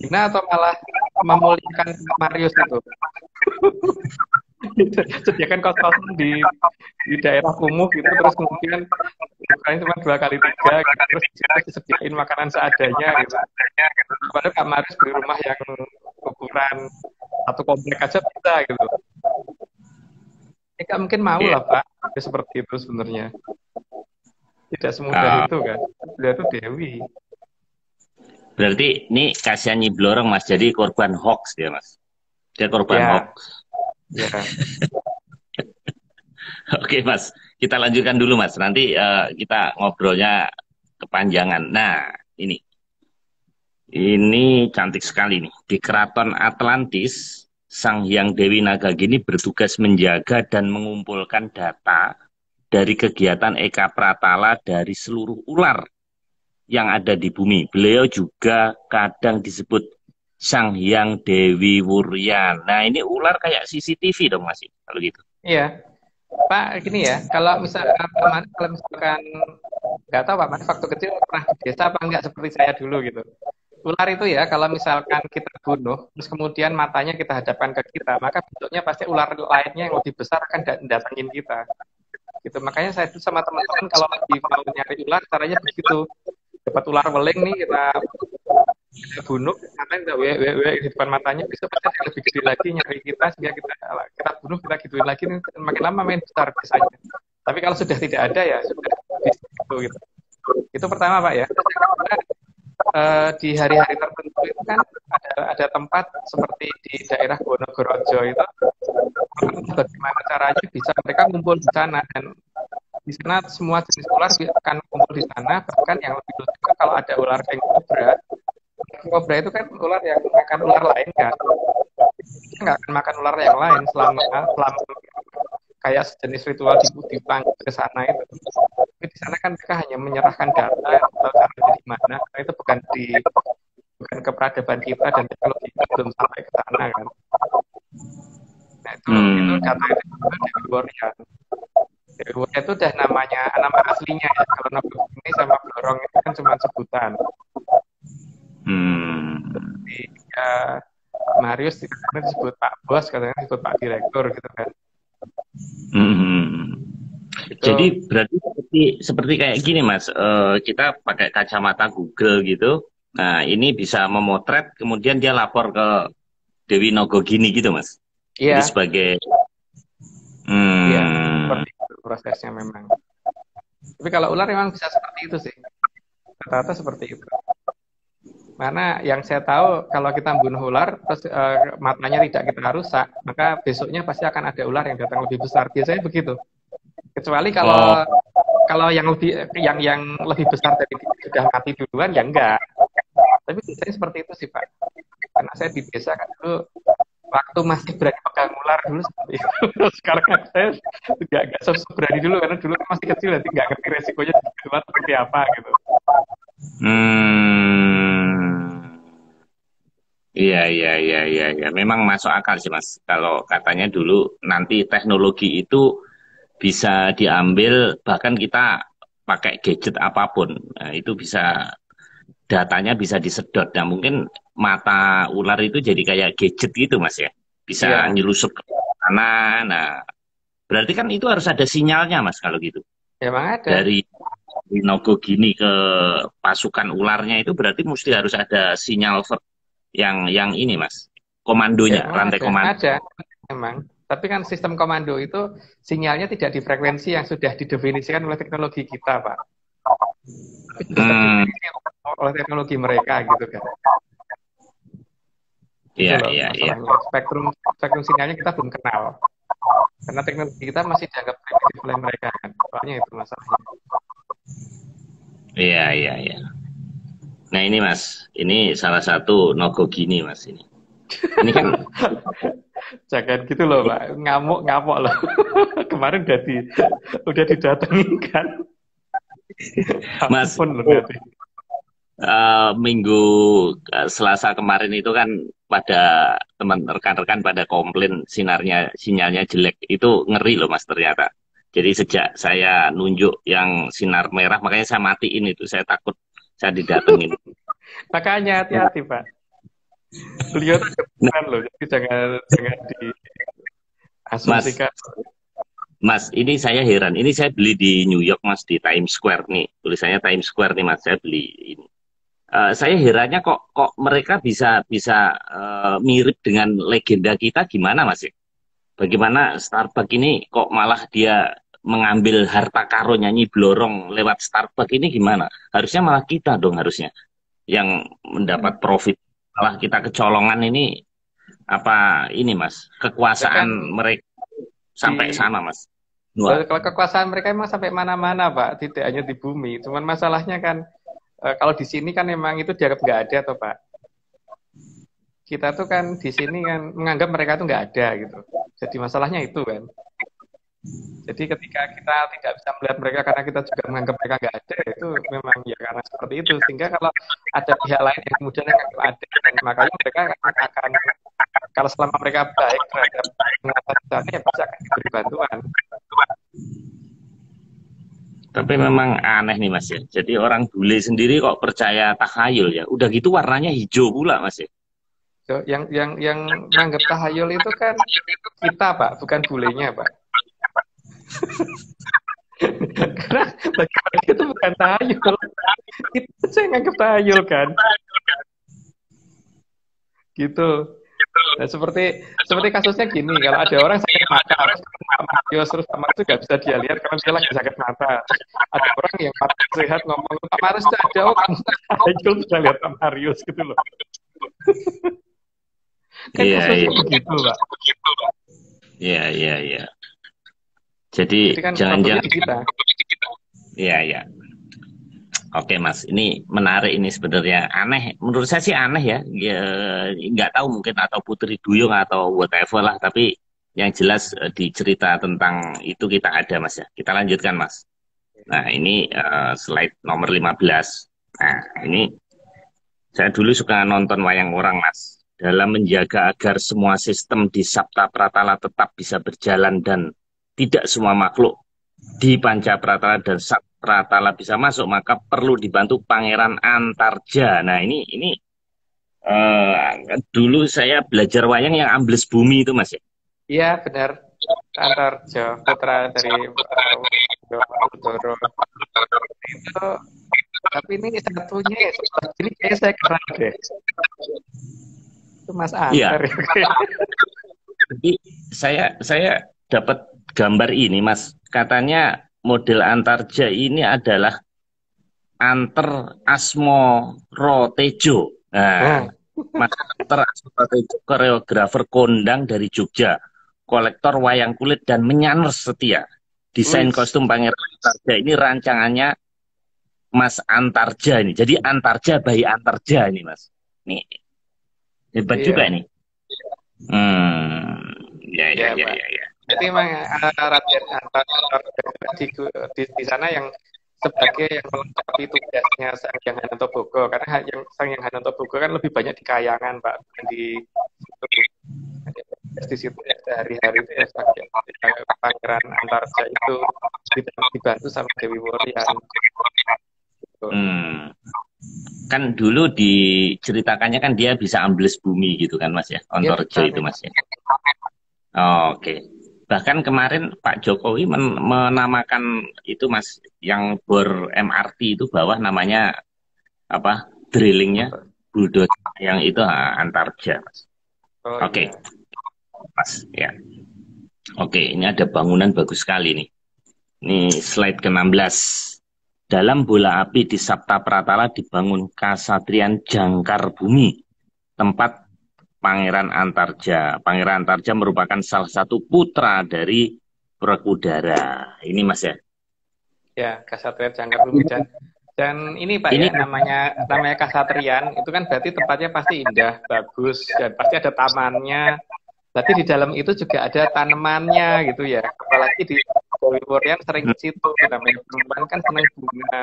hina atau malah memuliakan Pak Marius itu. Sediakan kos-kosan di daerah kumuh gitu, terus kemudian ukurannya cuma 2x3 gitu, terus disediain makanan seadanya gitu. Padahal Pak Marius beli rumah yang ukuran satu komplek aja bisa gitu. Nggak mungkin mau Iya. lah Pak, ya, seperti itu sebenarnya. Tidak semudah Ah, itu kan. Dia itu Dewi. berarti ini kasihan Nyi Blorong Mas, jadi korban hoax dia Mas. Dia korban Ya, hoax. ya. Oke Mas, kita lanjutkan dulu Mas. Nanti kita ngobrolnya kepanjangan. Nah, ini ini cantik sekali nih. Di Keraton Atlantis, Sang Hyang Dewi Nagagini bertugas menjaga dan mengumpulkan data dari kegiatan Eka Pratala dari seluruh ular yang ada di bumi. Beliau juga kadang disebut Sang Hyang Dewi Wuryan. Nah, ini ular kayak CCTV dong Mas, kalau gitu. Iya. Pak, gini ya, kalau misalkan nggak tahu Pak Mari waktu kecil pernah di desa apa enggak seperti saya dulu gitu. Ular itu ya, kalau misalkan kita bunuh, terus kemudian matanya kita hadapkan ke kita, maka bentuknya pasti ular lainnya yang lebih besar akan datangin kita. Gitu. Makanya saya itu sama teman-teman kalau lagi mau nyari ular, caranya begitu. Dapat ular weling nih, kita bunuh, matanya kita di depan matanya, bisa pasti ada yang lebih gede lagi nyari kita, sehingga kita bunuh, kita gituin lagi, makin lama main besar biasanya. Tapi kalau sudah tidak ada ya sudah gitu. Itu pertama Pak ya. Di hari-hari tertentu itu kan ada tempat seperti di daerah Wonogorojo itu, bagaimana caranya bisa mereka ngumpul di sana, dan di sana semua jenis ular akan kumpul di sana. Bahkan yang lebih lucu kalau ada ular king cobra itu kan ular yang makan ular lain kan, dia nggak akan makan ular yang lain selama kayak sejenis ritual dipanggil ke sana itu. Tapi di sana kan mereka hanya menyerahkan data atau caranya di mana, karena itu bukan ke peradaban kita dan teknologi kita belum sampai ke sana kan. Nah itu Hmm. data itu juga Dewi Warrior. Dewi Warrior itu udah nama aslinya ya. Kalau nama ini sama Blorong itu kan cuma sebutan. Hmm. Di Marius disebut Pak Bos, katanya disebut Pak Direktur gitu kan. Hmm. Itu Jadi berarti seperti kayak gini Mas, kita pakai kacamata Google gitu. Nah ini bisa memotret, kemudian dia lapor ke Dewi Nogogini gitu Mas. Jadi iya, sebagai iya, hmm, seperti itu prosesnya memang. Tapi kalau ular memang bisa seperti itu sih. Rata-rata seperti itu. Mana yang saya tahu kalau kita bunuh ular terus matanya tidak kita rusak, maka besoknya pasti akan ada ular yang datang lebih besar. Biasanya begitu. Kecuali oh, kalau yang lebih besar dari kita sudah mati duluan ya enggak. Tapi biasanya seperti itu sih Pak. Karena saya di desa kan dulu waktu masih berani pegang ular dulu seperti itu. Sekarang kan saya enggak berani dulu karena dulu kan masih kecil nanti nggak ngerti resikonya di luar seperti apa gitu. hmm, iya iya iya iya iya. Memang masuk akal sih Mas. Kalau katanya dulu nanti teknologi itu bisa diambil bahkan kita pakai gadget apapun. Nah, itu bisa datanya bisa disedot. Nah, mungkin mata ular itu jadi kayak gadget gitu, Mas ya. Bisa Iya, nyelusup ke sana. Nah, berarti kan itu harus ada sinyalnya, Mas, kalau gitu. emang ada. Dari Nogogini ke pasukan ularnya itu berarti mesti harus ada sinyal yang ini, Mas. Ya, Komandonya, emang rantai komando. ada, memang. Tapi kan sistem komando itu sinyalnya tidak di frekuensi yang sudah didefinisikan oleh teknologi kita, Pak. Tapi sudah Hmm, terdefinisi oleh teknologi mereka, gitu kan. Itu iya, loh iya, iya. masalahnya. Spektrum spektrum sinyalnya kita belum kenal. Karena teknologi kita masih dianggap primitif oleh mereka, kan. Soalnya itu masalahnya. Iya, iya, iya. Nah, ini Mas, ini salah satu Nogogini, Mas ini. Ini kan Jangan gitu loh, Pak. Ngamuk loh. Kemarin udah didatengin kan. Mas, Ampun loh nanti. minggu Selasa kemarin itu kan pada teman rekan-rekan pada komplain sinyalnya jelek. Itu ngeri loh Mas ternyata. Jadi sejak saya nunjuk yang sinar merah, makanya saya matiin itu. Saya takut saya didatengin. Makanya hati-hati, Pak. Beliau tuh Nah, keren loh, jadi jangan jangan Mas, diasumsikan. Mas, ini saya heran. Ini saya beli di New York, Mas, di Times Square nih. Tulisannya Times Square nih, Mas. Saya beli ini. Saya herannya kok mereka bisa bisa mirip dengan legenda kita gimana Mas ya? Bagaimana Starbucks ini kok malah dia mengambil harta karun nyanyi blorong lewat Starbucks ini gimana? Harusnya malah kita dong harusnya yang mendapat profit. Malah kita kecolongan ini apa ini Mas? Ya kan Kekuasaan mereka sampai di sana Mas. Wah, kalau kekuasaan mereka emang sampai mana-mana, Pak, tidak hanya di bumi. Cuman masalahnya kan kalau di sini kan memang itu dianggap nggak ada toh, Pak. Kita tuh kan di sini kan menganggap mereka tuh nggak ada gitu. Jadi masalahnya itu kan. Jadi ketika kita tidak bisa melihat mereka karena kita juga menganggap mereka nggak ada, itu memang ya karena seperti itu. Sehingga kalau ada pihak lain yang kemudian menganggap ada, dan makanya mereka akan kalau selama mereka baik terhadap pengatas sana ya pasti akan diberi bantuan. tapi memang aneh nih Mas ya. Jadi orang bule sendiri kok percaya takhayul ya. Udah gitu warnanya hijau pula Mas ya. So, yang menganggap tahayul itu kan kita, Pak, bukan bulenya, Pak. Karena bagi mereka itu bukan tahayul. Kita saya nganggap tahayul kan. Gitu. Nah, seperti kasusnya gini, kalau ada orang sakit mata, terus Pak Marius, terus Pak Marius nggak bisa dia lihat karena dia lagi sakit mata. Terus ada orang yang sehat ngomong, Pak Marius ada, oh kamu tahayul bisa lihat Pak Marius gitu loh. Kan Iya, kasusnya iya. begitu, Pak. Iya, iya, iya. Jadi Jadi kan problemnya jangan-jangan, di kita. iya, iya. Oke Mas, ini menarik ini sebenarnya aneh. Menurut saya sih aneh ya. Ya, nggak tahu mungkin atau Putri Duyung atau whatever lah. Tapi yang jelas di cerita tentang itu kita ada Mas ya. Kita lanjutkan Mas. Nah ini slide nomor 15. Nah ini saya dulu suka nonton wayang orang Mas. Dalam menjaga agar semua sistem di Sabta Pratala tetap bisa berjalan dan tidak semua makhluk di Panca Pratala dan Sat Pratala bisa masuk, maka perlu dibantu Pangeran Antarja. Nah, ini dulu saya belajar wayang yang ambles bumi itu, Mas ya. Iya, benar. Antarjo, putra dari Udoro itu, tapi ini satunya ya, ini kayak saya keren deh. Itu Mas Iya, Anter ya. jadi saya dapat gambar ini, Mas. Katanya model Antarja ini adalah Anter Asmo Rotejo. Nah, Oh, Mas Anter Asmo Rotejo, koreografer kondang dari Jogja, kolektor wayang kulit dan menyaners setia. Desain wih, kostum Pangeran Antarja ini rancangannya Mas Antarja ini. Jadi Antarja bayi Antarja ini, Mas. Nih, hebat juga iya, nih. Hmm, ya, ya ya, ya, Pak. ya, ya. Jadi memang Raden Antar di sana yang sebagai yang melengkapi tugasnya Sang Hyang Hanantobogo, karena Sang Hyang Hanantobogo kan lebih banyak di Kayangan Pak, bukan di situ. Di situ ya sehari-hari itu ya Pangeran Antarja itu dibantu sama Dewi Wurian. Gitu. Hmm. Kan dulu diceritakannya kan dia bisa ambles bumi gitu kan Mas ya, Iya Ontorjo bisa itu memang. Mas ya. Oke. Bahkan kemarin Pak Jokowi menamakan itu Mas yang bor MRT itu bawah namanya apa? Drillingnya Apa? bulldozer yang itu Antarja Mas. Oh Oke, iya. Mas ya. Oke, ini ada bangunan bagus sekali nih. Ini slide ke-16. Dalam bola api di Sabta Pratala dibangun Kasatrian Jangkar Bumi, tempat Pangeran Antarja. Pangeran Antarja merupakan salah satu putra dari Brekudara. Ini Mas ya. Ya, Kasatrian Jangkar Bumi dan ini Pak Ini ya namanya Kasatrian itu kan berarti tempatnya pasti indah, bagus dan pasti ada tamannya. Berarti di dalam itu juga ada tanamannya gitu ya. Apalagi di Dewi Wurian sering ke situ, namanya perempuan kan senang bunga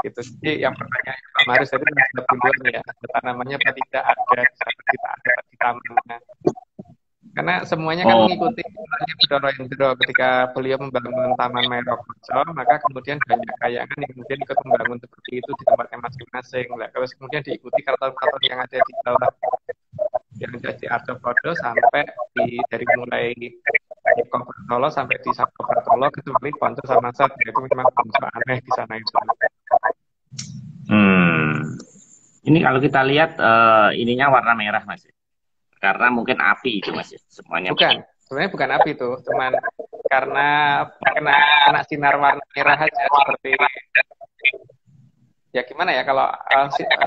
gitu. Jadi yang pertanyaan Pak Maris tadi sudah duluan ya, ada tanamannya apa tidak ada, kita ada di tamannya. Karena semuanya kan oh mengikuti Bendoro Indro ketika beliau membangun Taman Merokojo, maka kemudian banyak kayangan yang kemudian ikut membangun seperti itu di tempatnya masing-masing. Nah, terus kemudian diikuti keraton-keraton yang ada di bawah yang jadi Arjopodo sampai dari mulai di Solo sampai di Solo kecuali Ponco sama Sat, itu memang Ponco aneh di sana itu. hmm. Ini kalau kita lihat ininya warna merah Mas. Karena mungkin api itu Mas ya. Semuanya Bukan, sebenarnya bukan api itu, cuman karena kena sinar warna merah aja seperti ya gimana ya kalau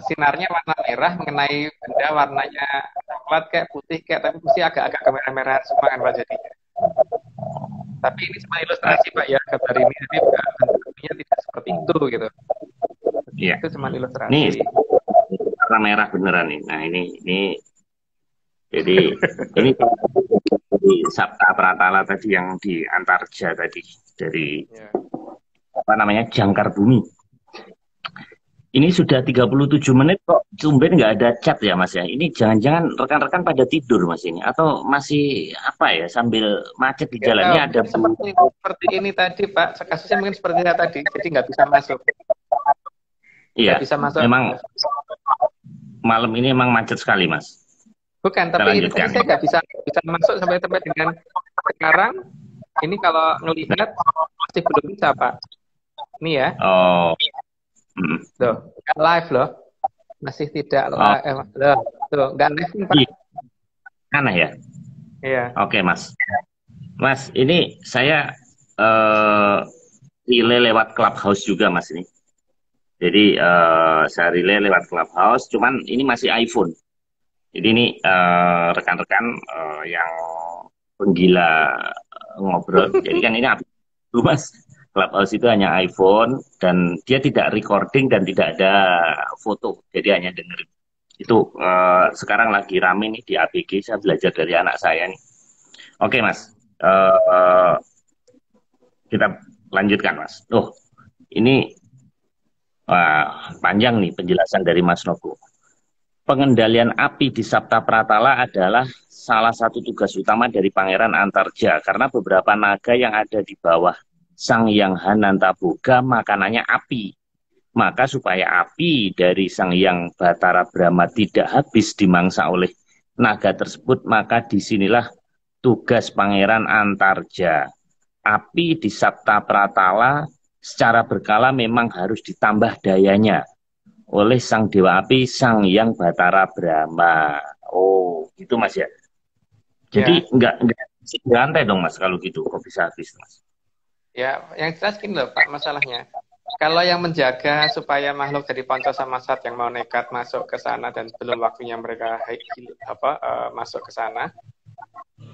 sinarnya warna merah mengenai benda warnanya coklat kayak putih kayak tapi mesti agak-agak kemerah-merahan semua kan Pak jadinya. Tapi ini cuma ilustrasi Pak ya gambar ini jadi bentuknya tidak seperti itu gitu. iya. Itu cuma Ini ilustrasi. warna merah beneran nih. Nah, ini jadi ini di Sabta Pratala tadi yang di Antarja tadi dari Ya. apa namanya Jangkar Bumi. Ini sudah 37 menit kok tumben nggak ada chat ya Mas ya. Ini jangan-jangan rekan-rekan pada tidur Mas ini atau masih apa ya sambil macet di Gak tahu, jalannya ada mungkin seperti ini tadi Pak, kasusnya mungkin seperti saya tadi, jadi nggak bisa masuk, iya. nggak bisa masuk. Memang malam ini emang macet sekali Mas. Bukan, Kita tapi ini tadi lanjutkan. saya nggak bisa masuk sampai tempat dengan sekarang. Ini kalau ngelihat masih belum bisa Pak. Ini ya, Oh. Hmm. loh, nggak live loh, masih tidak Oh, live, loh, tuh nggak live nih, Pak. iya. Aneh ya. Iya, Oke Mas. Mas, ini saya eh relay lewat Clubhouse juga Mas ini. Jadi saya relay lewat Clubhouse, cuman ini masih iPhone. Jadi ini rekan-rekan yang penggila ngobrol. Jadi kan ini lu Mas, Clubhouse itu hanya iPhone dan dia tidak recording dan tidak ada foto. Jadi hanya dengerin. Itu sekarang lagi rame nih di ABG. Saya belajar dari anak saya nih. Oke Mas, eh, kita lanjutkan Mas. Oh, ini panjang nih penjelasan dari Mas Novo. Pengendalian api di Sabta Pratala adalah salah satu tugas utama dari Pangeran Antarja karena beberapa naga yang ada di bawah Sang Hyang Hanantaboga makanannya api. Maka supaya api dari Sang Hyang Batara Brahma tidak habis dimangsa oleh naga tersebut, maka disinilah tugas Pangeran Antarja. api di Sabta Pratala secara berkala memang harus ditambah dayanya oleh sang dewa api Sang Hyang Batara Brahma. Oh, gitu Mas ya. Jadi Ya, enggak santai dong Mas kalau gitu kok bisa habis Mas. ya, yang jelas gini loh Pak, masalahnya. Kalau yang menjaga supaya makhluk dari Panca Samasat yang mau nekat masuk ke sana dan belum waktunya mereka masuk ke sana,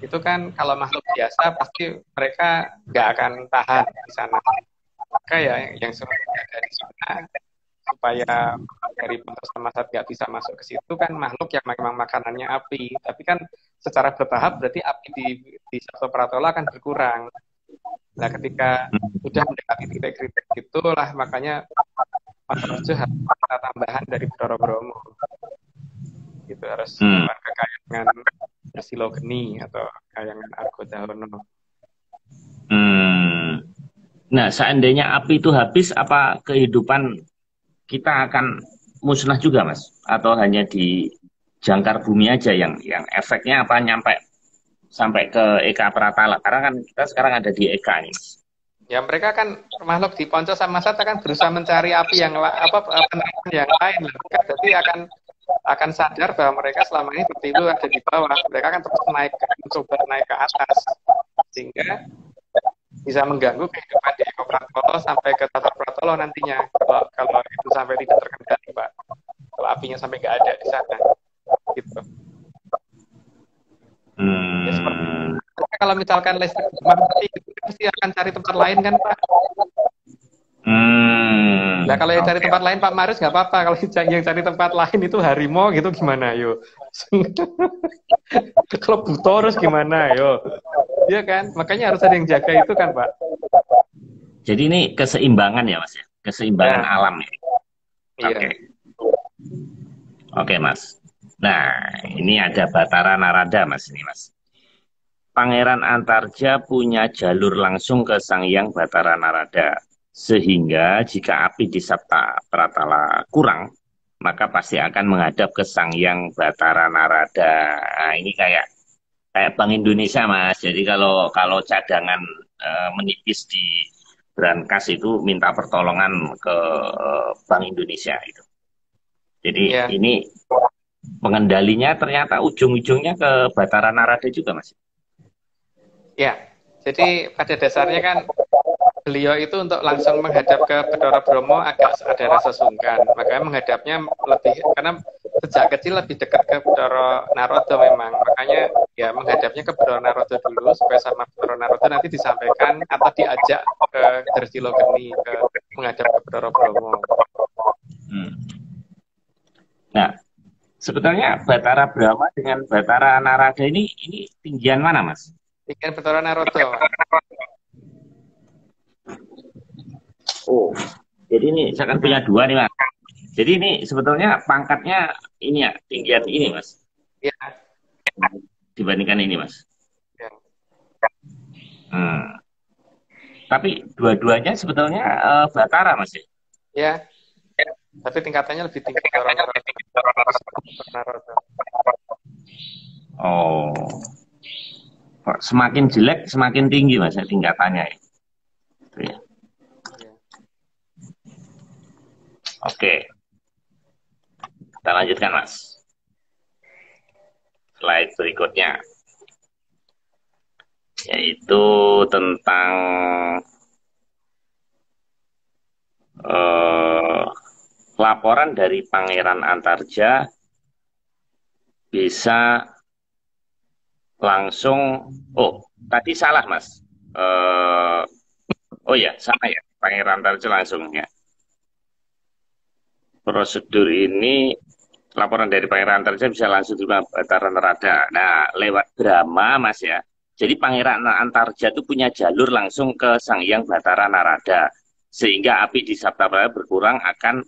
itu kan kalau makhluk biasa pasti mereka nggak akan tahan di sana. Maka ya yang suruh menjaga di sana supaya dari Panca Samasat nggak bisa masuk ke situ kan makhluk yang memang makanannya api. Tapi kan secara bertahap berarti api di Sabto Pratola akan berkurang. Nah, ketika sudah mendekati titik kritis itulah makanya Pantarjo harus ada tambahan dari Bathara Brahma. Gitu harus Hmm. kekayangan Bersilogeni atau kekayangan Argodahono. Hmm. Nah, seandainya api itu habis, apa kehidupan kita akan musnah juga, Mas? Atau hanya di jangkar bumi aja yang efeknya apa nyampe sampai ke Eka Pratala? Karena kan kita sekarang ada di Eka nih, Mas. Ya mereka kan makhluk di Ponco sama Sata kan berusaha mencari api yang penerangan yang lain. Mereka jadi akan sadar bahwa mereka selama ini tertidur ada di bawah. Mereka akan terus mencoba naik ke atas sehingga bisa mengganggu kehidupan di Eko Pratolo sampai ke Tata Pratolo nantinya. Kalau itu sampai tidak terkendali, Pak. Kalau apinya sampai nggak ada di sana, gitu. Ya seperti Hmm. kalau misalkan listrik mati, itu pasti akan cari tempat lain kan, Pak. Hmm. Nah, kalau yang cari Oke. tempat lain Pak Marius nggak apa-apa. Kalau yang cari tempat lain itu harimau gitu gimana, yo? Kalau buta terus gimana, yo? Iya kan? Makanya harus ada yang jaga itu kan, Pak. Jadi ini keseimbangan ya, Mas ya? Keseimbangan Ya, alam ya. Oke. iya. Oke, Mas. Nah, ini ada Batara Narada, Mas. Ini, Mas. Pangeran Antarja punya jalur langsung ke Sang Hyang Batara Narada. Sehingga jika api di Sabta Pratala kurang, maka pasti akan menghadap ke Sang Hyang Batara Narada. Nah, ini kayak Bank Indonesia, Mas. Jadi kalau kalau cadangan menipis di brankas itu minta pertolongan ke Bank Indonesia itu. Jadi Ya, ini pengendalinya ternyata ujung-ujungnya ke Batara Narada juga, Mas. ya. Jadi pada dasarnya kan beliau itu untuk langsung menghadap ke Bathara Bromo agak ada rasa sungkan. Makanya menghadapnya lebih karena sejak kecil lebih dekat ke Bathara Naroda memang. Makanya ya menghadapnya ke Bathara Naroda dulu supaya sama Bathara Naroda nanti disampaikan atau diajak ke Dersilogeni ke menghadap ke Bathara Bromo. Hmm. Nah, sebetulnya Batara Brahma dengan Batara Narada ini tinggian mana, Mas? Ikan Bathara Naroda. Oh, jadi ini saya kan punya dua nih, Mas. Jadi ini sebetulnya pangkatnya ini ya, tinggian ini, Mas. Ya, Dibandingkan ini, Mas. ya. Hmm. Tapi dua-duanya sebetulnya Batara, Mas ya. Ya, tapi tingkatannya lebih tinggi Bathara Naroda. Naroda. Oh, semakin jelek semakin tinggi, Mas, ya, tingkatannya ya. Itu ya. Ya. Oke, kita lanjutkan, Mas. Slide berikutnya yaitu tentang eh, laporan dari Pangeran Antarja bisa langsung. Oh, tadi salah, Mas. eh oh ya, sama ya, Pangeran Antarja langsung ya. Prosedur ini laporan dari Pangeran Antarja bisa langsung terima Batara Nerada. Nah, lewat Brahma, Mas ya. Jadi Pangeran Antarja itu punya jalur langsung ke Sang Hyang Batara Narada. Sehingga api di Sabtapraya berkurang akan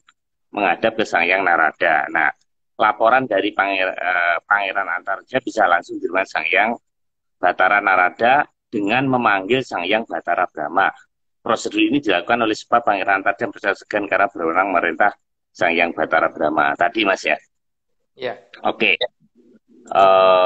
menghadap ke Sang Hyang Narada. Nah, laporan dari Pangeran Antarja bisa langsung diterima Sang Hyang Batara Narada dengan memanggil Sang Hyang Batara Brahma. Prosedur ini dilakukan oleh sebab Pangeran Antarja merasa segan karena berwenang merintah Sang Hyang Batara Brahma. Tadi, Mas ya. Ya. Oke,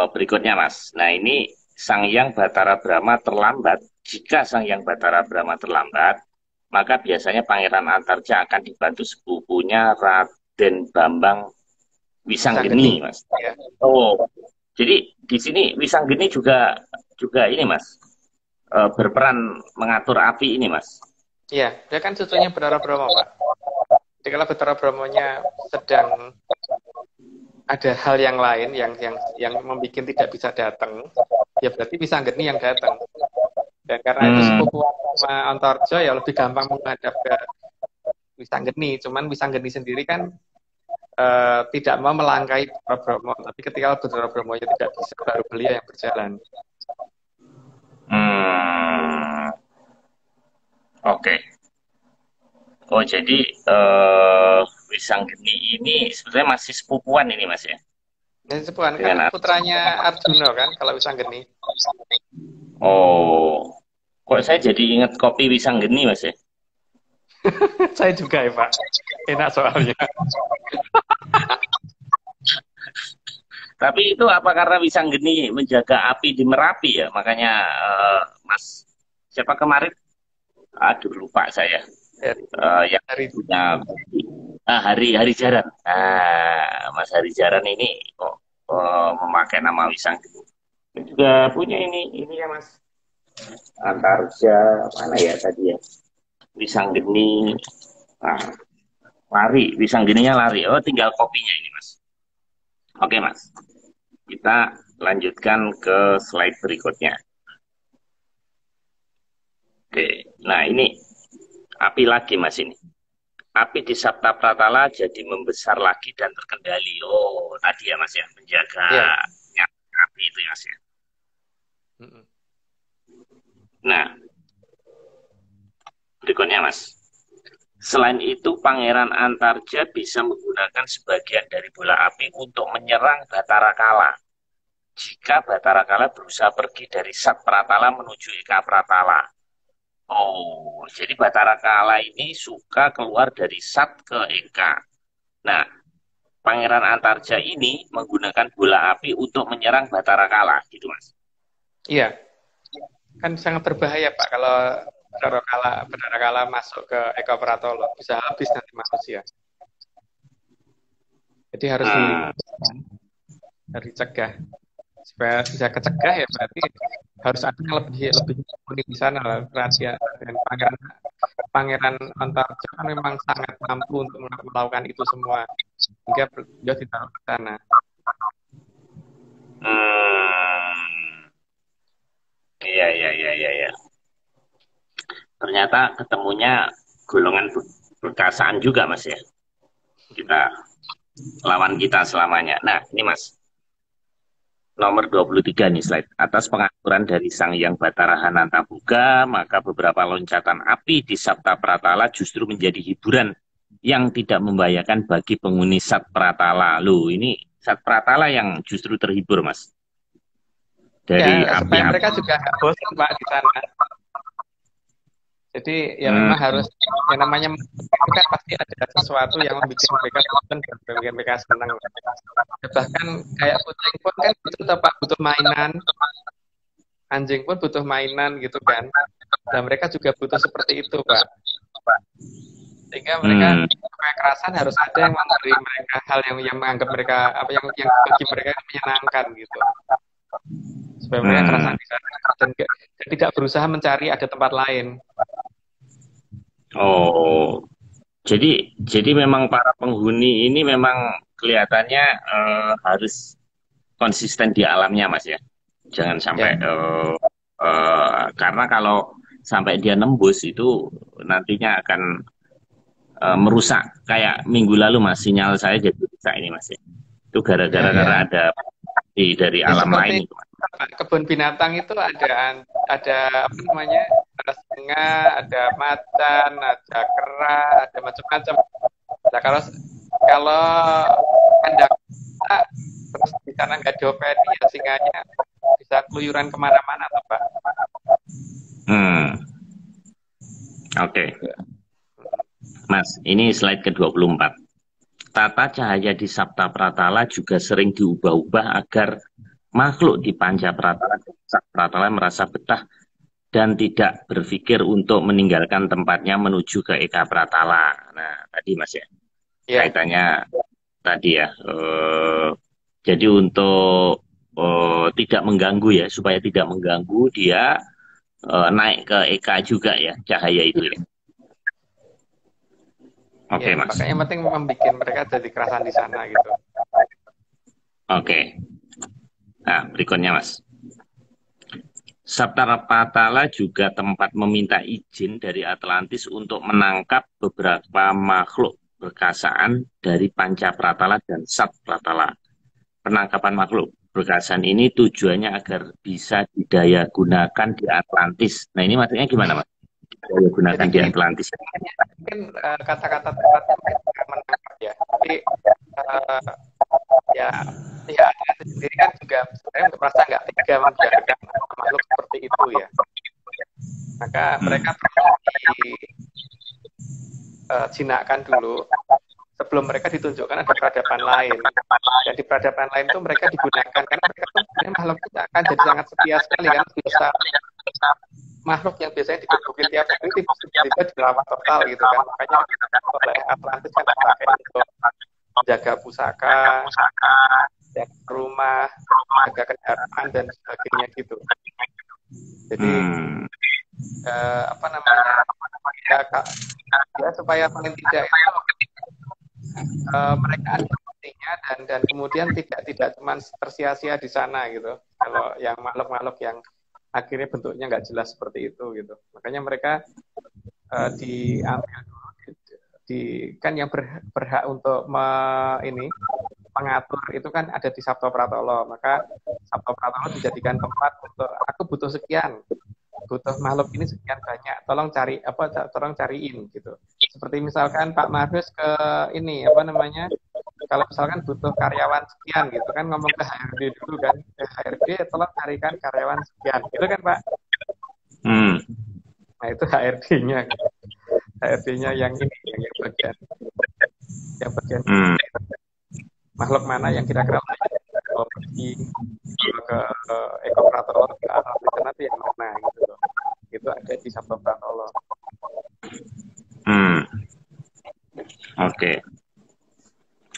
berikutnya Mas. Nah ini Sang Hyang Batara Brahma terlambat jika Sang Hyang Batara Brahma terlambat, maka biasanya Pangeran Antarja akan dibantu sepupunya Raden Bambang Wisanggeni. Wisanggeni, Mas. Ya. Oh, jadi di sini Wisanggeni juga juga ini, Mas, berperan mengatur api ini, Mas. Iya, dia kan cucunya Batara Brahma, Pak. Jadi kalau Batara Brahmanya sedang ada hal yang lain yang membuat tidak bisa datang, ya berarti Wisanggeni yang datang. Dan karena itu sepupuan sama Antarja ya lebih gampang menghadap ke Wisanggeni. Cuman Wisanggeni sendiri kan tidak mau melangkahi Batara Brahma. Tapi ketika Batara Brahma tidak bisa, baru beliau yang berjalan. Oke. Oh, jadi Wisanggeni ini sebenarnya masih sepupuan ini, Mas ya? Dan sepupuan kan putranya Arjuna kan kalau Wisanggeni. Oh, kok saya jadi ingat kopi Wisanggeni, Mas ya? Saya juga ya, Pak. Enak soalnya. Tapi itu apa karena Wisanggeni menjaga api di Merapi ya? Makanya Mas, siapa kemarin? Aduh, lupa saya. Yang punya Hari Jaran. Mas Hari Jaran ini kok memakai nama Wisanggeni. Juga punya ini ya Mas. Antarja, mana ya tadi ya? Wisanggeni. Lari, Wisanggeninya lari. Oh, tinggal kopinya ini, Mas. Oke, Mas. Kita lanjutkan ke slide berikutnya. Oke, nah ini api lagi, Mas, ini. Api di Sabta Pratala jadi membesar lagi dan terkendali. Oh, tadi ya, Mas ya, menjaga api itu ya, Mas ya. Nah, berikutnya, Mas. Selain itu, Pangeran Antarja bisa menggunakan sebagian dari bola api untuk menyerang Batara Kala. Jika Batara Kala berusaha pergi dari Sat Pratala menuju Eka Pratala. Oh, jadi Batara Kala ini suka keluar dari Sat ke Eka. Nah, Pangeran Antarja ini menggunakan bola api untuk menyerang Batara Kala, gitu Mas. Iya, kan sangat berbahaya Pak kalau Batara Kala masuk ke Eka Pratala, bisa habis nanti manusia. Jadi harus dicegah. Supaya bisa kecegah ya berarti harus ada yang lebih unik di sana lah. Rahasia dan Pangeran Antarja kan memang sangat mampu untuk melakukan itu semua hingga beliau ditaruh ke sana. Iya. Ternyata ketemunya golongan perkasaan juga, Mas ya. Kita lawan kita selamanya. Nah, ini Mas. Nomor 23 nih slide. Atas pengaturan dari Sang Hyang Batara Hanantaboga, maka beberapa loncatan api di Sabta Pratala justru menjadi hiburan yang tidak membahayakan bagi penghuni Sat Pratala. Loh, ini Sat Pratala yang justru terhibur, Mas. Dari ya, supaya mereka juga nggak bosan Pak di sana. Jadi ya memang harus yang namanya itu kan pasti ada sesuatu yang membuat mereka bosan dan membuat mereka senang. Bahkan kayak kucing pun kan itu Pak butuh mainan, anjing pun butuh mainan gitu kan. Dan mereka juga butuh seperti itu Pak. Sehingga mereka supaya kerasan harus ada yang memberi mereka hal yang menganggap mereka apa yang bagi mereka menyenangkan gitu. Supaya mereka kerasan di sana dan tidak berusaha mencari ada tempat lain. Oh, jadi memang para penghuni ini memang kelihatannya harus konsisten di alamnya, Mas ya. Jangan sampai karena kalau sampai dia nembus itu nantinya akan merusak. Kayak minggu lalu Mas, sinyal saya jadi rusak ini Mas ya. Itu gara-gara karena ada dari alam lain itu, Mas. Kebun binatang itu ada apa namanya, ada singa, ada macan, ada kera, ada macam-macam. Nah kalau kandang terus di sana nggak diopeni ya singanya bisa keluyuran kemana-mana tuh Pak. Oke. Mas, ini slide ke-24. Tata cahaya di Sabta Pratala juga sering diubah-ubah agar makhluk di Panca Pratala dan Sat Pratala merasa betah dan tidak berpikir untuk meninggalkan tempatnya menuju ke Eka Pratala. Nah, tadi Mas ya, Ya, kaitannya tadi ya. Jadi untuk tidak mengganggu ya, supaya tidak mengganggu dia naik ke Eka juga ya, cahaya itu ya. ya, Oke, Mas. makanya yang penting membuat mereka jadi kerasan di sana gitu. Oke. Nah, berikutnya Mas. Saptapatala juga tempat meminta izin dari Atlantis untuk menangkap beberapa makhluk berkasaan dari Pancapratala dan Satpratala. Penangkapan makhluk berkasaan ini tujuannya agar bisa didaya gunakan di Atlantis. Nah, ini maksudnya gimana, Mas? Daya Jadi gunakan di gini, Atlantis. mungkin kata-kata tepatnya mungkin bukan menangkap ya, tapi uh, ya, ya Atlantis sendiri kan juga sebenarnya merasa nggak tega membiarkan makhluk seperti itu ya. Maka mereka perlu dijinakkan dulu sebelum mereka ditunjukkan ada peradaban lain. Dan di peradaban lain itu mereka digunakan karena mereka tuh sebenarnya makhluk itu akan jadi sangat setia sekali kan, biasa makhluk yang biasanya digebukin tiap hari tiba-tiba dilawan total gitu kan. Makanya oleh Atlantis kan dipakai untuk menjaga pusaka, jaga rumah, jaga kendaraan dan sebagainya gitu. Jadi apa namanya ya, ya supaya paling tidak itu mereka ada buktinya dan kemudian tidak cuma tersia-sia di sana gitu. Kalau yang makhluk-makhluk yang akhirnya bentuknya nggak jelas seperti itu gitu. Makanya mereka diambil dulu kan yang berhak untuk ini mengatur itu kan ada di Sabto Pratolo. Maka Sabto Pratolo dijadikan tempat untuk aku butuh sekian, butuh makhluk ini sekian banyak, tolong cariin gitu. Seperti misalkan Pak Marves ke ini apa namanya, kalau misalkan butuh karyawan sekian gitu kan, ngomong ke HRD dulu kan, HRD tolong carikan karyawan sekian gitu kan Pak. Nah itu HRD-nya yang ini yang bagian makhluk mana yang kira-kira pergi ke ekoperator ke arah itu nanti yang mana gitu loh. Itu ada di Sabto Pratolo. Oke.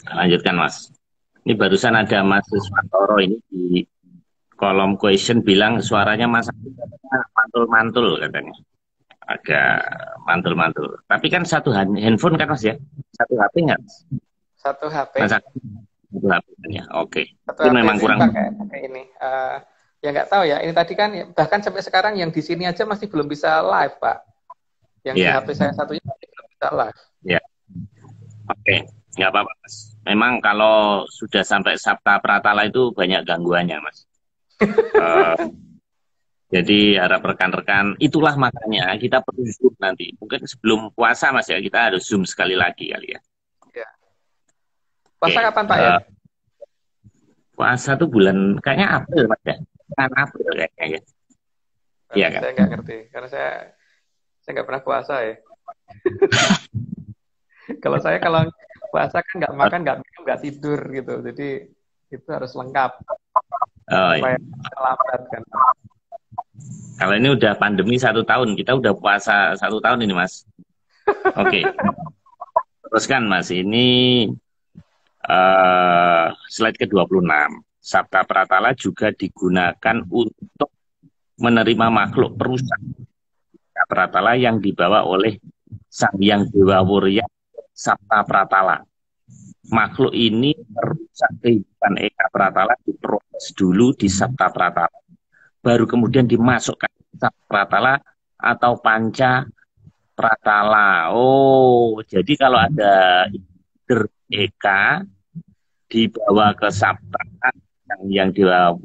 Lanjutkan, Mas. Ini barusan ada Mas Iswantoro ini di kolom question bilang suaranya Mas mantul-mantul katanya. Agak mantul-mantul. Tapi kan satu handphone kan Mas ya? Satu HP nggak? Satu HP. Mas, satu HP ya. Oke. Satu Itu HP memang kurang. pakai ini. Ya nggak tahu ya. Ini tadi kan bahkan sampai sekarang yang di sini aja masih belum bisa live Pak. Yang di HP saya satunya masih belum bisa live. Ya. Oke. Nggak apa-apa Mas. Memang kalau sudah sampai Sabta Pratala itu banyak gangguannya Mas. Jadi harap rekan-rekan, itulah makanya kita perlu zoom nanti. Mungkin sebelum puasa Mas ya, kita harus zoom sekali lagi kali ya. Ya. Puasa kapan Pak ya? Puasa tuh bulan, kayaknya April Mas ya. Kan April kayaknya ya. Iya kan? Saya nggak ngerti, karena saya nggak pernah puasa ya. kalau puasa kan nggak makan, nggak minum, nggak tidur gitu. Jadi itu harus lengkap. Supaya lambat kan. Kalau ini udah pandemi 1 tahun, kita udah puasa 1 tahun ini Mas. Oke. Teruskan Mas, ini slide ke-26. Sabta Pratala juga digunakan untuk menerima makhluk perusak Pratala yang dibawa oleh Sang Hyang Dewa Wurya Sabta Pratala. Makhluk ini merusak kehidupan Eka Pratala, diproses dulu di Sabta Pratala, baru kemudian dimasukkan ke Sabta Pratala atau Panca Pratala. Oh, jadi kalau ada Eka dibawa ke Sabta yang Dewa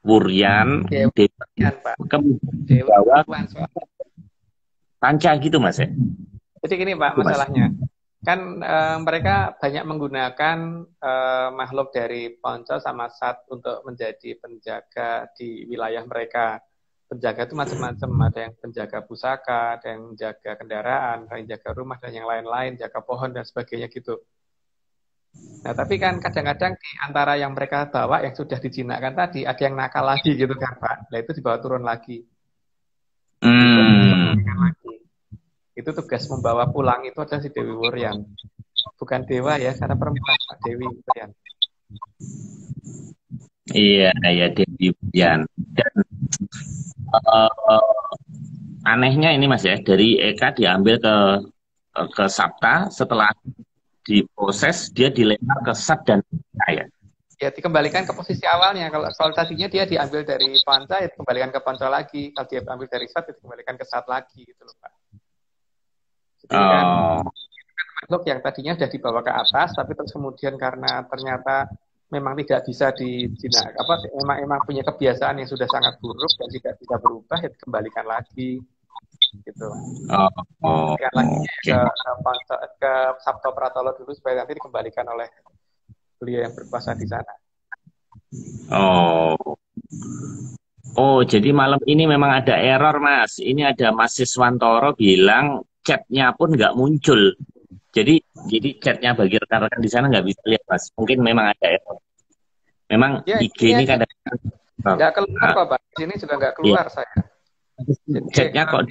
Wuryan, kemudian dibawa Panca gitu Mas ya. Jadi gini Pak, masalahnya kan mereka banyak menggunakan makhluk dari Ponco sama Sat untuk menjadi penjaga di wilayah mereka. Penjaga itu macam-macam, ada yang penjaga pusaka, ada yang menjaga kendaraan, ada yang jaga rumah dan yang lain-lain, jaga pohon dan sebagainya gitu. Nah tapi kan kadang-kadang di antara yang mereka bawa yang sudah dijinakkan tadi ada yang nakal lagi gitu kan Pak. Nah itu dibawa turun lagi. Hmm. lagi. Itu tugas membawa pulang itu adalah si Dewi Wuryan. Bukan dewa ya, karena perempuan Pak Dewi Wuryan. Iya, ya Dewi Wian. Dan eh, anehnya ini Mas ya, dari Eka diambil ke Sabta, setelah diproses dia dilempar ke Sat dan Panca ya. Ya dikembalikan ke posisi awalnya. Kalau tadinya dia diambil dari Panca, ya dikembalikan ke Panca lagi. Kalau dia ambil dari Sat, ya dikembalikan ke Sat lagi gitu loh Pak. Jadi kan Oh, makhluk yang tadinya sudah dibawa ke atas, tapi terus kemudian karena ternyata memang tidak bisa emang punya kebiasaan yang sudah sangat buruk dan tidak bisa berubah, ya dikembalikan lagi gitu. oh, oh, Dikembalikan lagi oke. ke Sabto Pratolo dulu supaya nanti dikembalikan oleh beliau yang berkuasa di sana. Oh, oh, jadi malam ini memang ada error Mas. Ini ada Mas Siswantoro bilang chatnya pun nggak muncul. Jadi chatnya bagi rekan-rekan di sana nggak bisa lihat Mas. Mungkin memang ada error. Memang Ya IG ini ini aja kadang-kadang error. nggak keluar Nah, kok Pak. Di sini juga nggak iya. keluar saya. Jadi Chatnya kok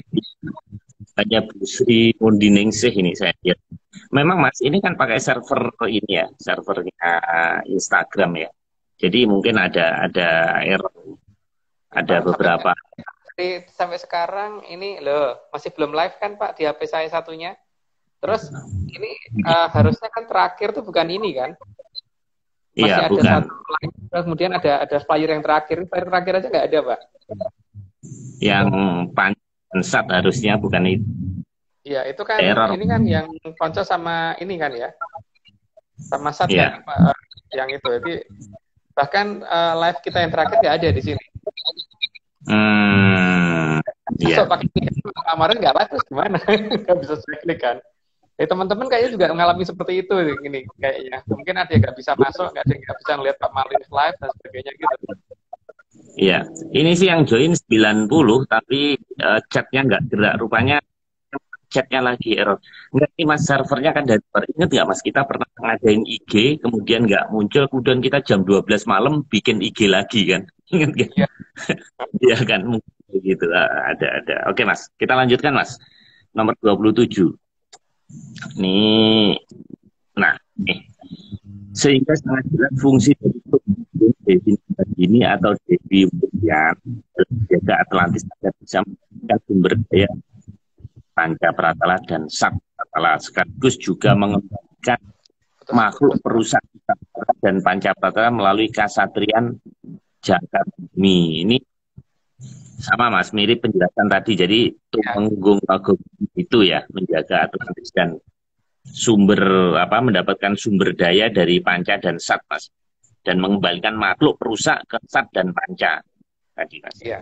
hanya Bu Sri Mundiningsih ini saya lihat. Memang Mas, ini kan pakai server ini ya, servernya Instagram ya. Jadi mungkin ada error, ada Pak beberapa. sampai sekarang ini loh masih belum live kan Pak di HP saya satunya. Terus ini harusnya kan terakhir tuh bukan ini kan? Iya, Masih ada bukan. satu flyer, kemudian ada flyer yang terakhir. Flyer terakhir aja nggak ada Pak. Yang pansat harusnya bukan itu. Iya itu kan Error. ini kan yang Ponco sama ini kan ya, sama Sat kan Iya. yang itu. Jadi bahkan live kita yang terakhir nggak ada di sini. Hmm, Masuk iya. pakai kemarin nggak live terus gimana? Nggak bisa saya klik kan. Teman-teman kayaknya juga mengalami seperti itu ini kayaknya. Mungkin ada yang nggak bisa masuk, nggak ada yang nggak bisa ngeliat Pak Malin live dan sebagainya gitu. Iya. Ini sih yang join 90 tapi chatnya nggak gerak. Rupanya chatnya lagi error. Enggak nih Mas, servernya kan dari luar. Ingat nggak Mas, kita pernah ngadain IG, kemudian nggak muncul, kemudian kita jam 12 malam bikin IG lagi kan. Ingat nggak? Iya, Iya kan, mungkin gitu. Ada. Oke Mas, kita lanjutkan Mas. Nomor 27. Nih, nah, nih. Sehingga sangat jelas fungsi dari Dewi ini atau Dewi Mulyana menjaga Atlantis agar bisa memberikan sumber daya Panca Pratala dan Sak Pratala sekaligus juga mengembangkan betul, makhluk betul. perusak dan Panca Pratala melalui kasatrian Jagat Bumi. Ini sama Mas, mirip penjelasan tadi. Jadi Ya, Tumenggung Agung itu ya menjaga Atlantis dan sumber apa mendapatkan sumber daya dari Panca dan Sat Mas, dan mengembalikan makhluk perusak ke Sat dan Panca tadi Mas. iya.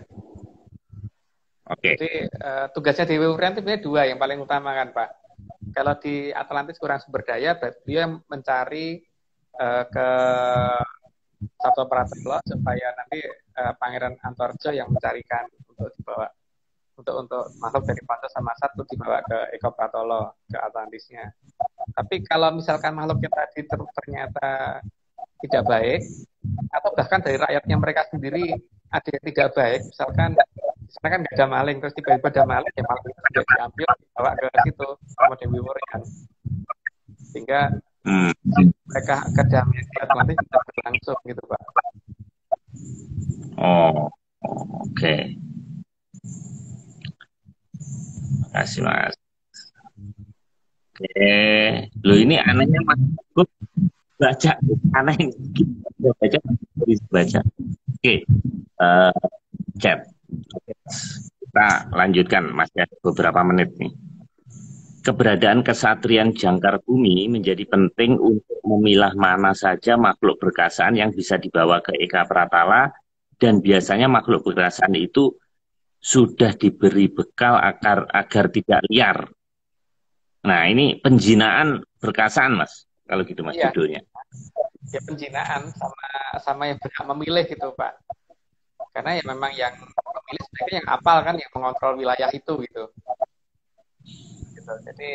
Oke. Jadi tugasnya Dewi Urian itu sebenarnya dua yang paling utama kan Pak. Kalau di Atlantis kurang sumber daya, berarti dia mencari ke Sabto Pratolo supaya nanti Pangeran Antorjo yang mencarikan untuk dibawa untuk masuk dari Panca sama Sat untuk dibawa ke Eko Pratolo ke Atlantisnya. Tapi kalau misalkan makhluknya tadi ternyata tidak baik atau bahkan dari rakyatnya mereka sendiri ada yang tidak baik, misalkan di sana kan nggak ada maling terus tiba-tiba ada maling ya maling itu juga diambil dibawa ke situ sama Dewi Wurian sehingga Hmm. mereka kedamaian di Atlantis bisa berlangsung gitu Pak. Oh, oke. Makasih Mas. Oke. Lo ini anehnya Mas. Gue baca aneh gitu. Baca bisa baca. Oke. Eh, Chat. Kita lanjutkan masih ada beberapa menit nih. Keberadaan kesatrian jangkar bumi menjadi penting untuk memilah mana saja makhluk berkasaan yang bisa dibawa ke Eka Pratala, dan biasanya makhluk berkasaan itu sudah diberi bekal agar tidak liar. Nah, ini penjinaan berkasaan, Mas. Kalau gitu, Mas, Iya, judulnya. ya penjinaan sama sama yang berhak memilih gitu Pak. Karena ya memang yang memilih sebenarnya yang apal kan yang mengontrol wilayah itu gitu. Gitu. Jadi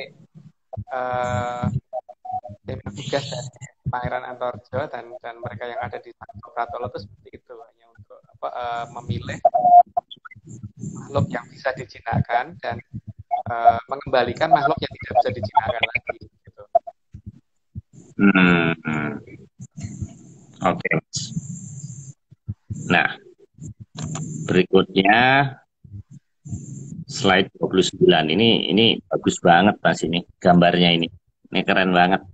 eh, tugas dari Pangeran Antorjo dan mereka yang ada di Pratolo itu seperti itu hanya untuk memilih makhluk yang bisa dijinakkan dan mengembalikan makhluk yang tidak bisa dijinakkan lagi. Gitu. Oke. Nah, berikutnya slide 29. Ini bagus banget Mas ini gambarnya ini. Ini keren banget.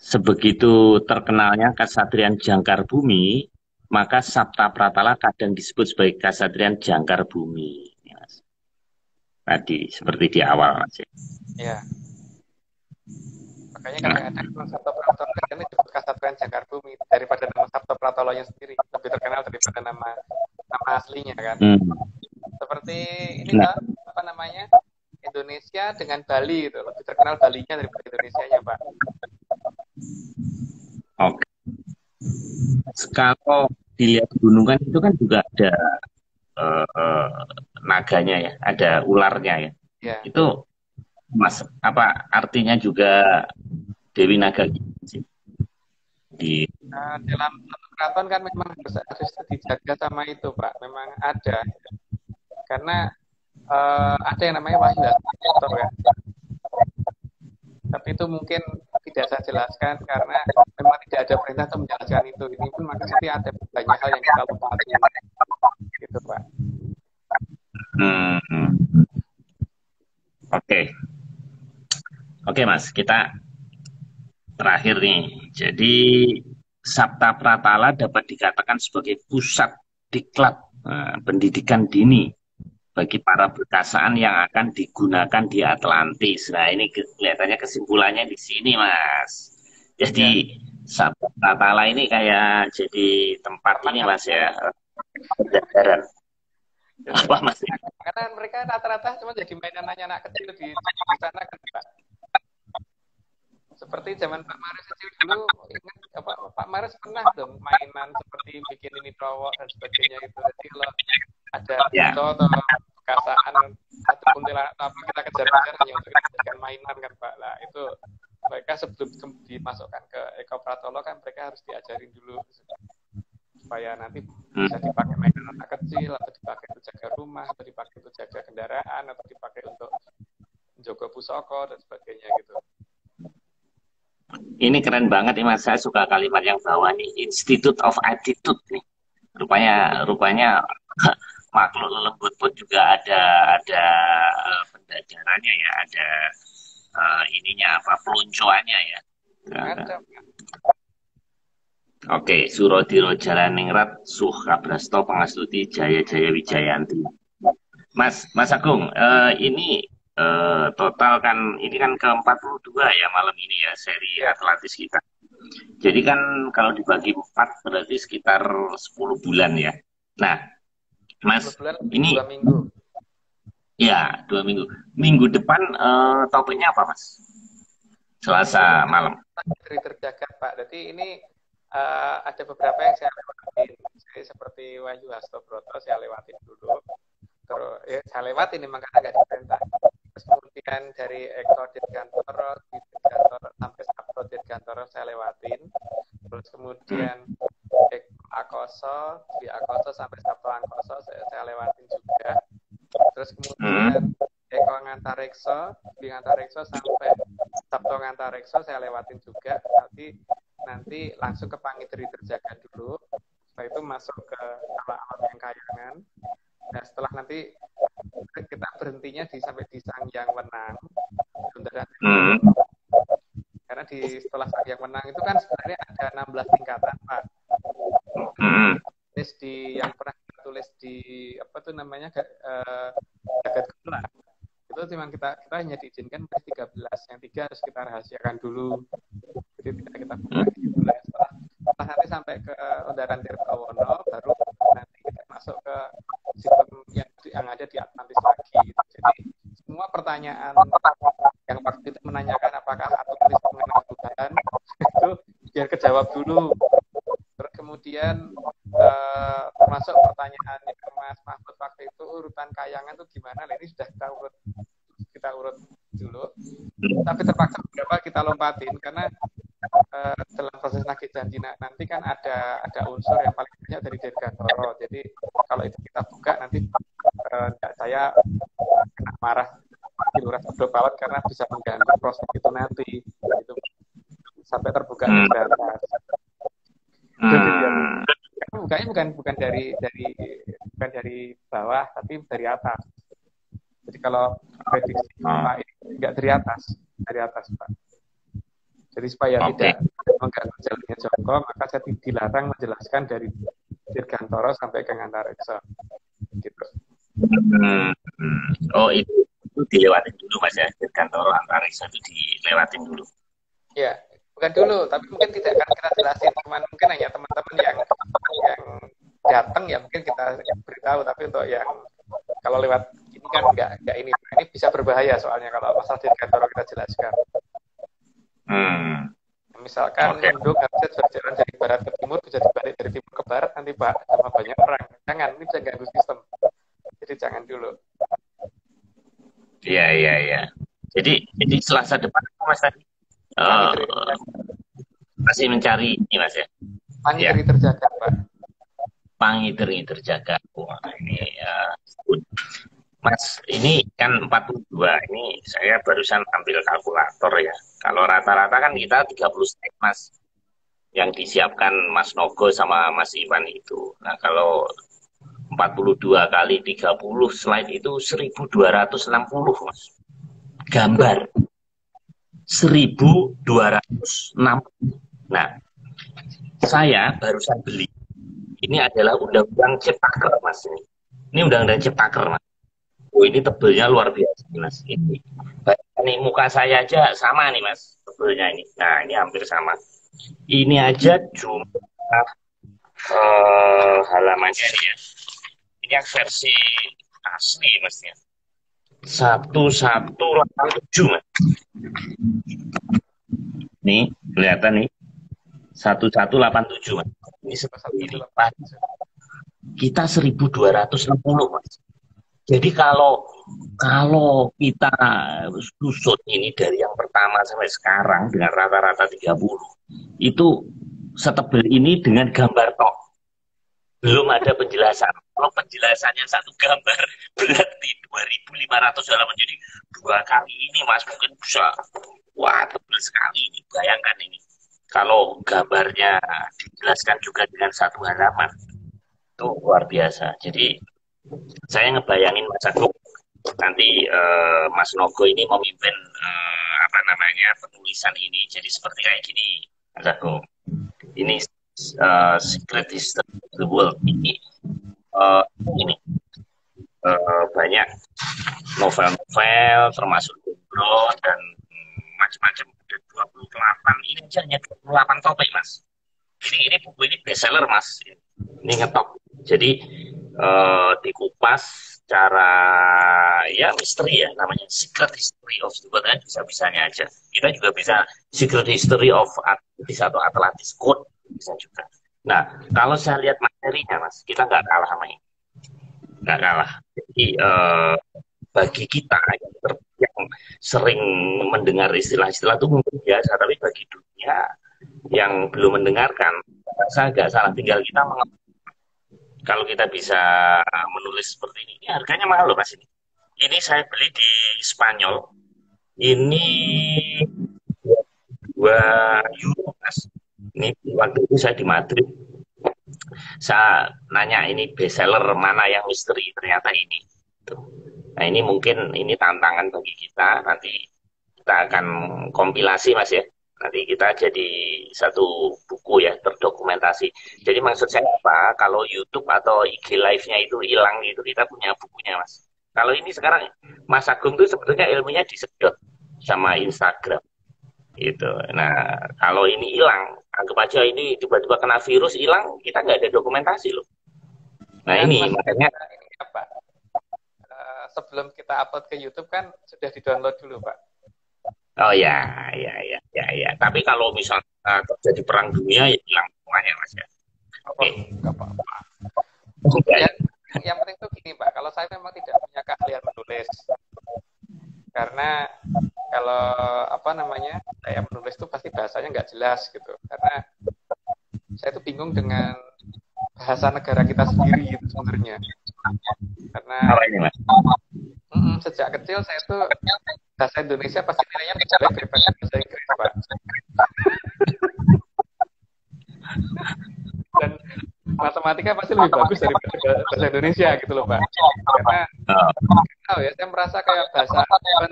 Sebegitu terkenalnya Kasatriyan Jangkar Bumi, maka Sabta Pratala kadang disebut sebagai Kasatriyan Jangkar Bumi. Tadi seperti di awal Mas. Ya. Makanya kadang-kadang Mas Sabto Pratolo kan disebut Kasatriyan Jangkar Bumi daripada nama Sabto Pratolonya sendiri, lebih terkenal daripada nama aslinya kan. Seperti ini apa namanya, Indonesia dengan Bali itu, lebih terkenal Balinya daripada Indonesianya, Pak. Oke. Kalau dilihat gunungan itu kan juga ada naganya ya, ada ularnya ya. Ya. Itu Mas apa artinya juga Dewi Naga sih? Dalam satu keraton kan memang harus dijaga sama itu, Pak. Memang ada. Karena ada yang namanya Wahyu Hasmito ya. Tapi itu mungkin tidak saya jelaskan karena memang tidak ada perintah untuk menjelaskan itu. Ini pun maksudnya ada banyak hal yang kita lupa gitu, Pak. Oke Mas, kita terakhir nih. Jadi Sabta Pratala dapat dikatakan sebagai pusat diklat pendidikan dini bagi para berkasaan yang akan digunakan di Atlantis. Nah ini kelihatannya kesimpulannya di sini Mas. Jadi Sabta Pratala ini kayak jadi tempat ini Mas ya, pelajaran. Apa Mas? Karena mereka rata-rata cuma jadi mainan anak kecil di sana kan Pak. Seperti zaman Pak Maris kecil dulu, ingat apa Pak Maris pernah dong mainan seperti bikin ini cowok dan sebagainya itu. Jadi kalau ada foto atau perkasaan atau kuntilanak apa kita kejar-kejar hanya untuk dijadikan mainan kan Pak. Lah itu mereka sebelum dimasukkan ke Eko Pratolo kan mereka harus diajarin dulu supaya nanti bisa dipakai mainan anak kecil atau dipakai untuk jaga rumah atau dipakai untuk jaga kendaraan atau dipakai untuk menjaga pusoko dan sebagainya gitu. Ini keren banget nih Mas, saya suka kalimat yang bawah nih, Institute of Attitude nih. Rupanya makhluk lembut pun juga ada pendajarannya ya, ada ininya apa peluncuannya ya. Oke, Surodiro Jalaningrat Suh Kabrasto Pangastuti Jaya Jaya Wijayanti. Mas Agung, ini total kan ini kan ke-42 ya malam ini ya seri Atlantis kita. Jadi kan kalau dibagi 4 berarti sekitar 10 bulan ya. Nah, Mas, ini 2 minggu. Ya, 2 minggu. Minggu depan topiknya apa, Mas? Selasa malam. Terjaga, Pak. Jadi ini ada beberapa yang saya lewatin. Seperti Wahyu Hastobroto saya lewatin dulu. Terus ya, saya lewatin memang karena nggak diperintah. Terus kemudian dari Eko Dirgantoro, sampai Sabto Dirgantoro saya lewatin. Terus kemudian Eko Akoso, di Akoso sampai Sabto Angkoso saya lewatin juga. Terus kemudian Eko Ngantarekso, di Ngantarekso sampai Sabto Ngantarekso saya lewatin juga. Nanti langsung ke Pangitri Terjaga dulu. Setelah itu masuk ke alam-alam yang Kayangan. Nah setelah nanti kita berhentinya sampai di Sangyang Wenang. Karena setelah Sangyang Wenang itu kan sebenarnya ada 16 tingkatan, Pak. Yang pernah kita tulis di apa tuh namanya Jagat Gula. Itu cuma kita hanya diizinkan 13, yang 3 harus kita rahasiakan dulu. Jadi tidak kita buka gitu lah. Setelah nanti sampai ke Ondaran Tirtawono, baru nanti kita masuk ke sistem yang ada di Atlantis lagi. Jadi semua pertanyaan yang waktu itu menanyakan apakah Atlantis mengenal Tuhan itu biar kejawab dulu. Terus kemudian termasuk pertanyaannya ke Mas Mahfud waktu itu urutan Kayangan itu gimana? Ini sudah kita urut dulu. Tapi terpaksa beberapa kita lompatin karena dalam proses nagih janji nanti kan ada unsur yang paling banyak dari Dirgantoro. Jadi kalau itu kita buka nanti saya kena marah Lurah Sabdo Pawat karena bisa mengganggu proses itu nanti gitu, sampai terbuka di atas. Karena bukanya bukan dari bawah tapi dari atas. Jadi kalau prediksi Pak ini nggak dari atas Pak. Jadi supaya tidak mengganggu jalannya Joko, maka saya dilarang menjelaskan dari Dirgantoro sampai ke Antareksa. Gitu. Oh itu dilewatin dulu Mas ya, Dirgantoro Antareksa itu dilewatin dulu. Ya, bukan dulu, tapi mungkin tidak akan kita jelasin. Cuman mungkin hanya teman-teman yang datang ya mungkin kita beritahu, tapi untuk yang kalau lewat ini kan nggak ini bisa berbahaya soalnya kalau masalah Dirgantoro kita jelaskan. Misalkan mendung harusnya berjalan dari barat ke timur, bisa dibalik dari timur ke barat, nanti sama banyak orang. Jangan, ini bisa ganggu sistem. Jadi jangan dulu. Iya. Jadi Selasa depan Mas tadi masih mencari ini Mas ya. Pangiteri terjaga Pak. Pangiteri terjaga. Wah ini Mas, ini kan 42, ini saya barusan ambil kalkulator ya. Kalau rata-rata kan kita 30 slide Mas, yang disiapkan Mas Nogo sama Mas Iwan itu. Nah kalau 42 kali 30 slide itu 1260 Mas. Gambar. 1260. Nah, saya barusan beli. Ini adalah undang-undang Ciptaker Mas. Ini undang-undang Ciptaker Mas. Oh ini tebelnya luar biasa Mas. Ini muka saya aja sama nih Mas tebelnya ini. Nah ini hampir sama. Ini aja cuma halamannya nih ya. Ini yang versi asli Mas ya. 1187 Mas. Nih kelihatan nih. 1187 Mas. Ini seperti ini. Kita 1260 Mas. Jadi kalau kita susut ini dari yang pertama sampai sekarang dengan rata-rata 30, itu setebel ini dengan gambar tok. Belum ada penjelasan. Kalau penjelasannya satu gambar berarti 2.500 halaman, jadi 2 kali ini Mas mungkin bisa, wah tebel sekali ini. Bayangkan ini. Kalau gambarnya dijelaskan juga dengan 1 halaman, itu luar biasa. Jadi saya ngebayangin Mas Agung nanti Mas Nogo ini memimpin penulisan ini jadi seperti kayak gini Mas Agung. Ini Secret History of the World ini banyak novel-novel termasuk Gundro dan macam-macam, ada 28. Ini aja hanya 28 topik Mas. Ini buku ini bestseller Mas. Ini ngetop. Jadi dikupas secara ya misteri ya, namanya Secret History of the World, bisa-bisanya aja. Kita juga bisa Secret History of Atlantis atau Atlantis Code bisa juga. Nah kalau saya lihat materinya Mas, kita nggak kalah sama ini, nggak kalah. Jadi bagi kita yang sering mendengar istilah-istilah itu mungkin biasa, tapi bagi dunia yang belum mendengarkan, saya agak salah. Tinggal kita kalau kita bisa menulis seperti ini harganya mahal loh Mas ini. Ini saya beli di Spanyol. Ini 2 euro Mas. Ini waktu itu saya di Madrid. Saya nanya ini bestseller mana yang misteri, ternyata ini. Nah ini mungkin ini tantangan bagi kita. Nanti kita akan kompilasi Mas ya. Nanti kita jadi satu buku ya, terdokumentasi. Jadi maksud saya apa, kalau YouTube atau IG Live-nya itu hilang, itu kita punya bukunya Mas. Kalau ini sekarang Mas Agung itu sebetulnya ilmunya disedot sama Instagram gitu. Nah kalau ini hilang, anggap aja ini tiba-tiba kena virus hilang, kita nggak ada dokumentasi loh. Nah ini makanya ini apa? Sebelum kita upload ke YouTube kan sudah di-download dulu Pak. Oh ya. Tapi kalau misalnya terjadi perang dunia ya hilang semuanya Mas ya. Oke. Nggak apa-apa. Yang penting tuh gini Pak, kalau saya memang tidak punya keahlian menulis. Karena kalau saya menulis tuh pasti bahasanya nggak jelas gitu. Karena saya tuh bingung dengan bahasa negara kita sendiri gitu sebenarnya. Karena Mas? Sejak kecil saya tuh bahasa Indonesia pasti nilainya lebih jelek daripada bahasa Inggris, Pak. Dan matematika pasti lebih bagus daripada bahasa Indonesia gitu loh, Pak. Karena tahu ya, saya merasa kayak bahasa pembahasan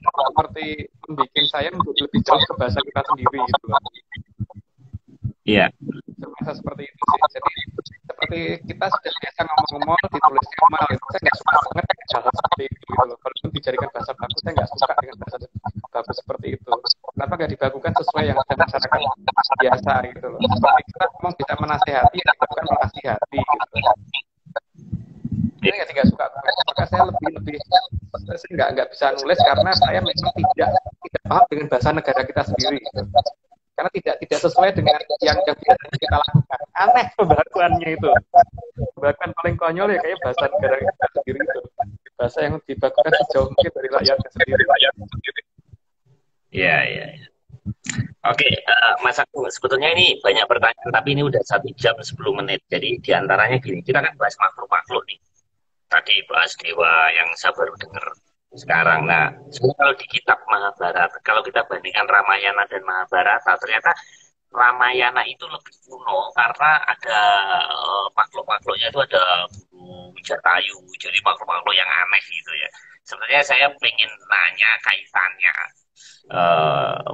seperti membuat saya menjadi lebih jauh ke bahasa kita sendiri gitu loh. Iya. Merasa seperti itu sih. Jadi seperti kita sudah biasa ngomong-ngomong ditulis formal, itu saya nggak suka banget hal seperti itu gitu loh. Kalau dijadikan bahasa baku, saya nggak suka dengan bahasa baku seperti itu. Kenapa nggak dibakukan sesuai yang ada masyarakat biasa gitu loh. Seperti kita ngomong bisa menasehati, ya bukan menasihati gitu. Saya nggak suka. Maka saya saya nggak bisa nulis karena saya memang tidak paham dengan bahasa negara kita sendiri. Gitu. Karena tidak sesuai dengan yang biasanya kita lakukan. Aneh pembahasannya itu. Bahkan paling konyol ya kayak bahasa negara kita sendiri itu. Bahasa yang dibakukan sejauh mungkin dari rakyatnya sendiri. Iya. Oke, Mas Agung, sebetulnya ini banyak pertanyaan, tapi ini udah 1 jam 10 menit. Jadi diantaranya gini, kita kan bahas makhluk-makhluk nih. Tadi bahas dewa yang saya baru dengar sekarang. Nah, sebenarnya kalau di kitab Mahabharata, kalau kita bandingkan Ramayana dan Mahabharata, ternyata Ramayana itu lebih kuno karena ada makhluk-makhluknya itu ada bulu Jatayu, jadi makhluk-makhluk yang aneh gitu ya. Sebenarnya saya pengen nanya kaitannya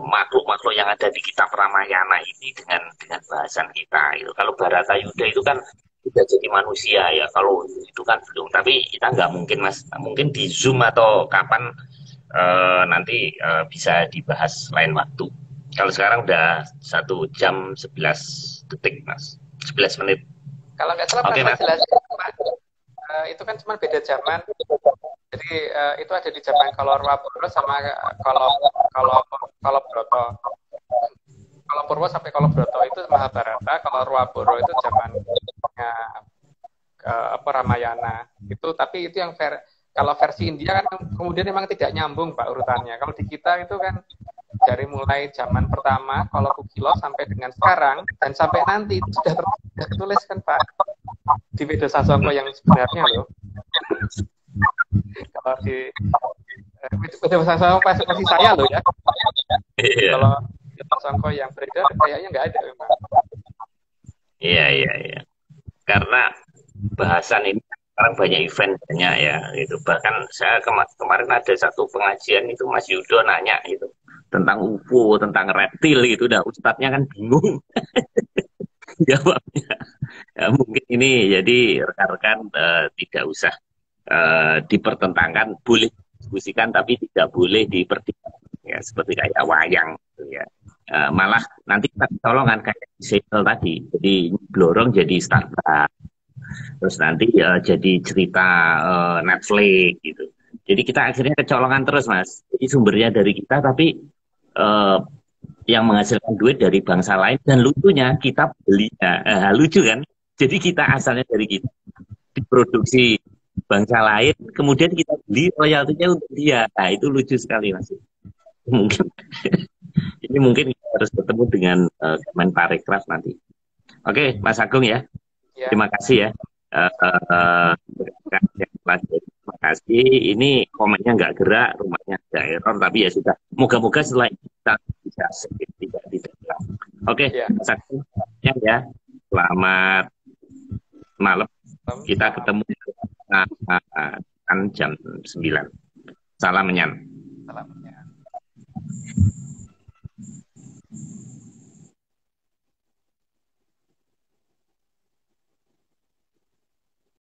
makhluk-makhluk yang ada di kitab Ramayana ini dengan bahasan kita. Gitu. Kalau Bharata Yuda itu kan sudah jadi manusia ya, kalau itu kan belum. Tapi kita nggak mungkin Mas, mungkin di Zoom atau kapan nanti bisa dibahas lain waktu. Kalau sekarang udah 1 jam 11 detik Mas, 11 menit. Kalau nggak salah Oke, Mas. Itu kan cuma beda zaman. Jadi itu ada di zaman kalau Purwo sama kalau Broto. Kalau Purwo sampai kalau Broto itu Mahabharata, kalau Ruwaboro itu zamannya Ramayana. Itu tapi itu yang kalau versi India kan kemudian memang tidak nyambung Pak urutannya. Kalau di kita itu kan dari mulai zaman pertama kalau Kukilo sampai dengan sekarang dan sampai nanti itu sudah tertulis kan Pak di Weda Sasongko yang sebenarnya loh. Kalau di Weda Sasongko versi saya loh ya. Kalau Weda Sasongko yang beredar kayaknya nggak ada memang. Iya. Karena bahasan ini sekarang banyak eventnya ya gitu. Bahkan saya kemarin ada satu pengajian itu Mas Yudo nanya gitu tentang UFO, tentang reptil gitu. Udah ustadznya kan bingung jawabnya. Ya, mungkin ini jadi rekan-rekan tidak usah dipertentangkan, boleh diskusikan tapi tidak boleh diperdebatkan ya, seperti kayak wayang gitu ya. Malah nanti kita colongan kayak serial tadi, jadi blorong jadi Starbucks, terus nanti jadi cerita Netflix gitu. Jadi kita akhirnya kecolongan terus Mas. Jadi sumbernya dari kita tapi yang menghasilkan duit dari bangsa lain, dan lucunya kita belinya lucu kan. Jadi kita asalnya dari kita, diproduksi bangsa lain, kemudian kita beli royaltinya untuk dia. Nah itu lucu sekali Mas. Mungkin ini mungkin kita harus bertemu dengan Kemenparekraf nanti. Oke, Mas Agung ya. Terima kasih ya. Terima kasih. Ini komennya nggak gerak, rumahnya ada error, tapi ya sudah. Moga-moga setelah kita bisa tidak. Oke, Mas Agung ya. Selamat malam. Kita ketemu kan jam 9. Salam menyan.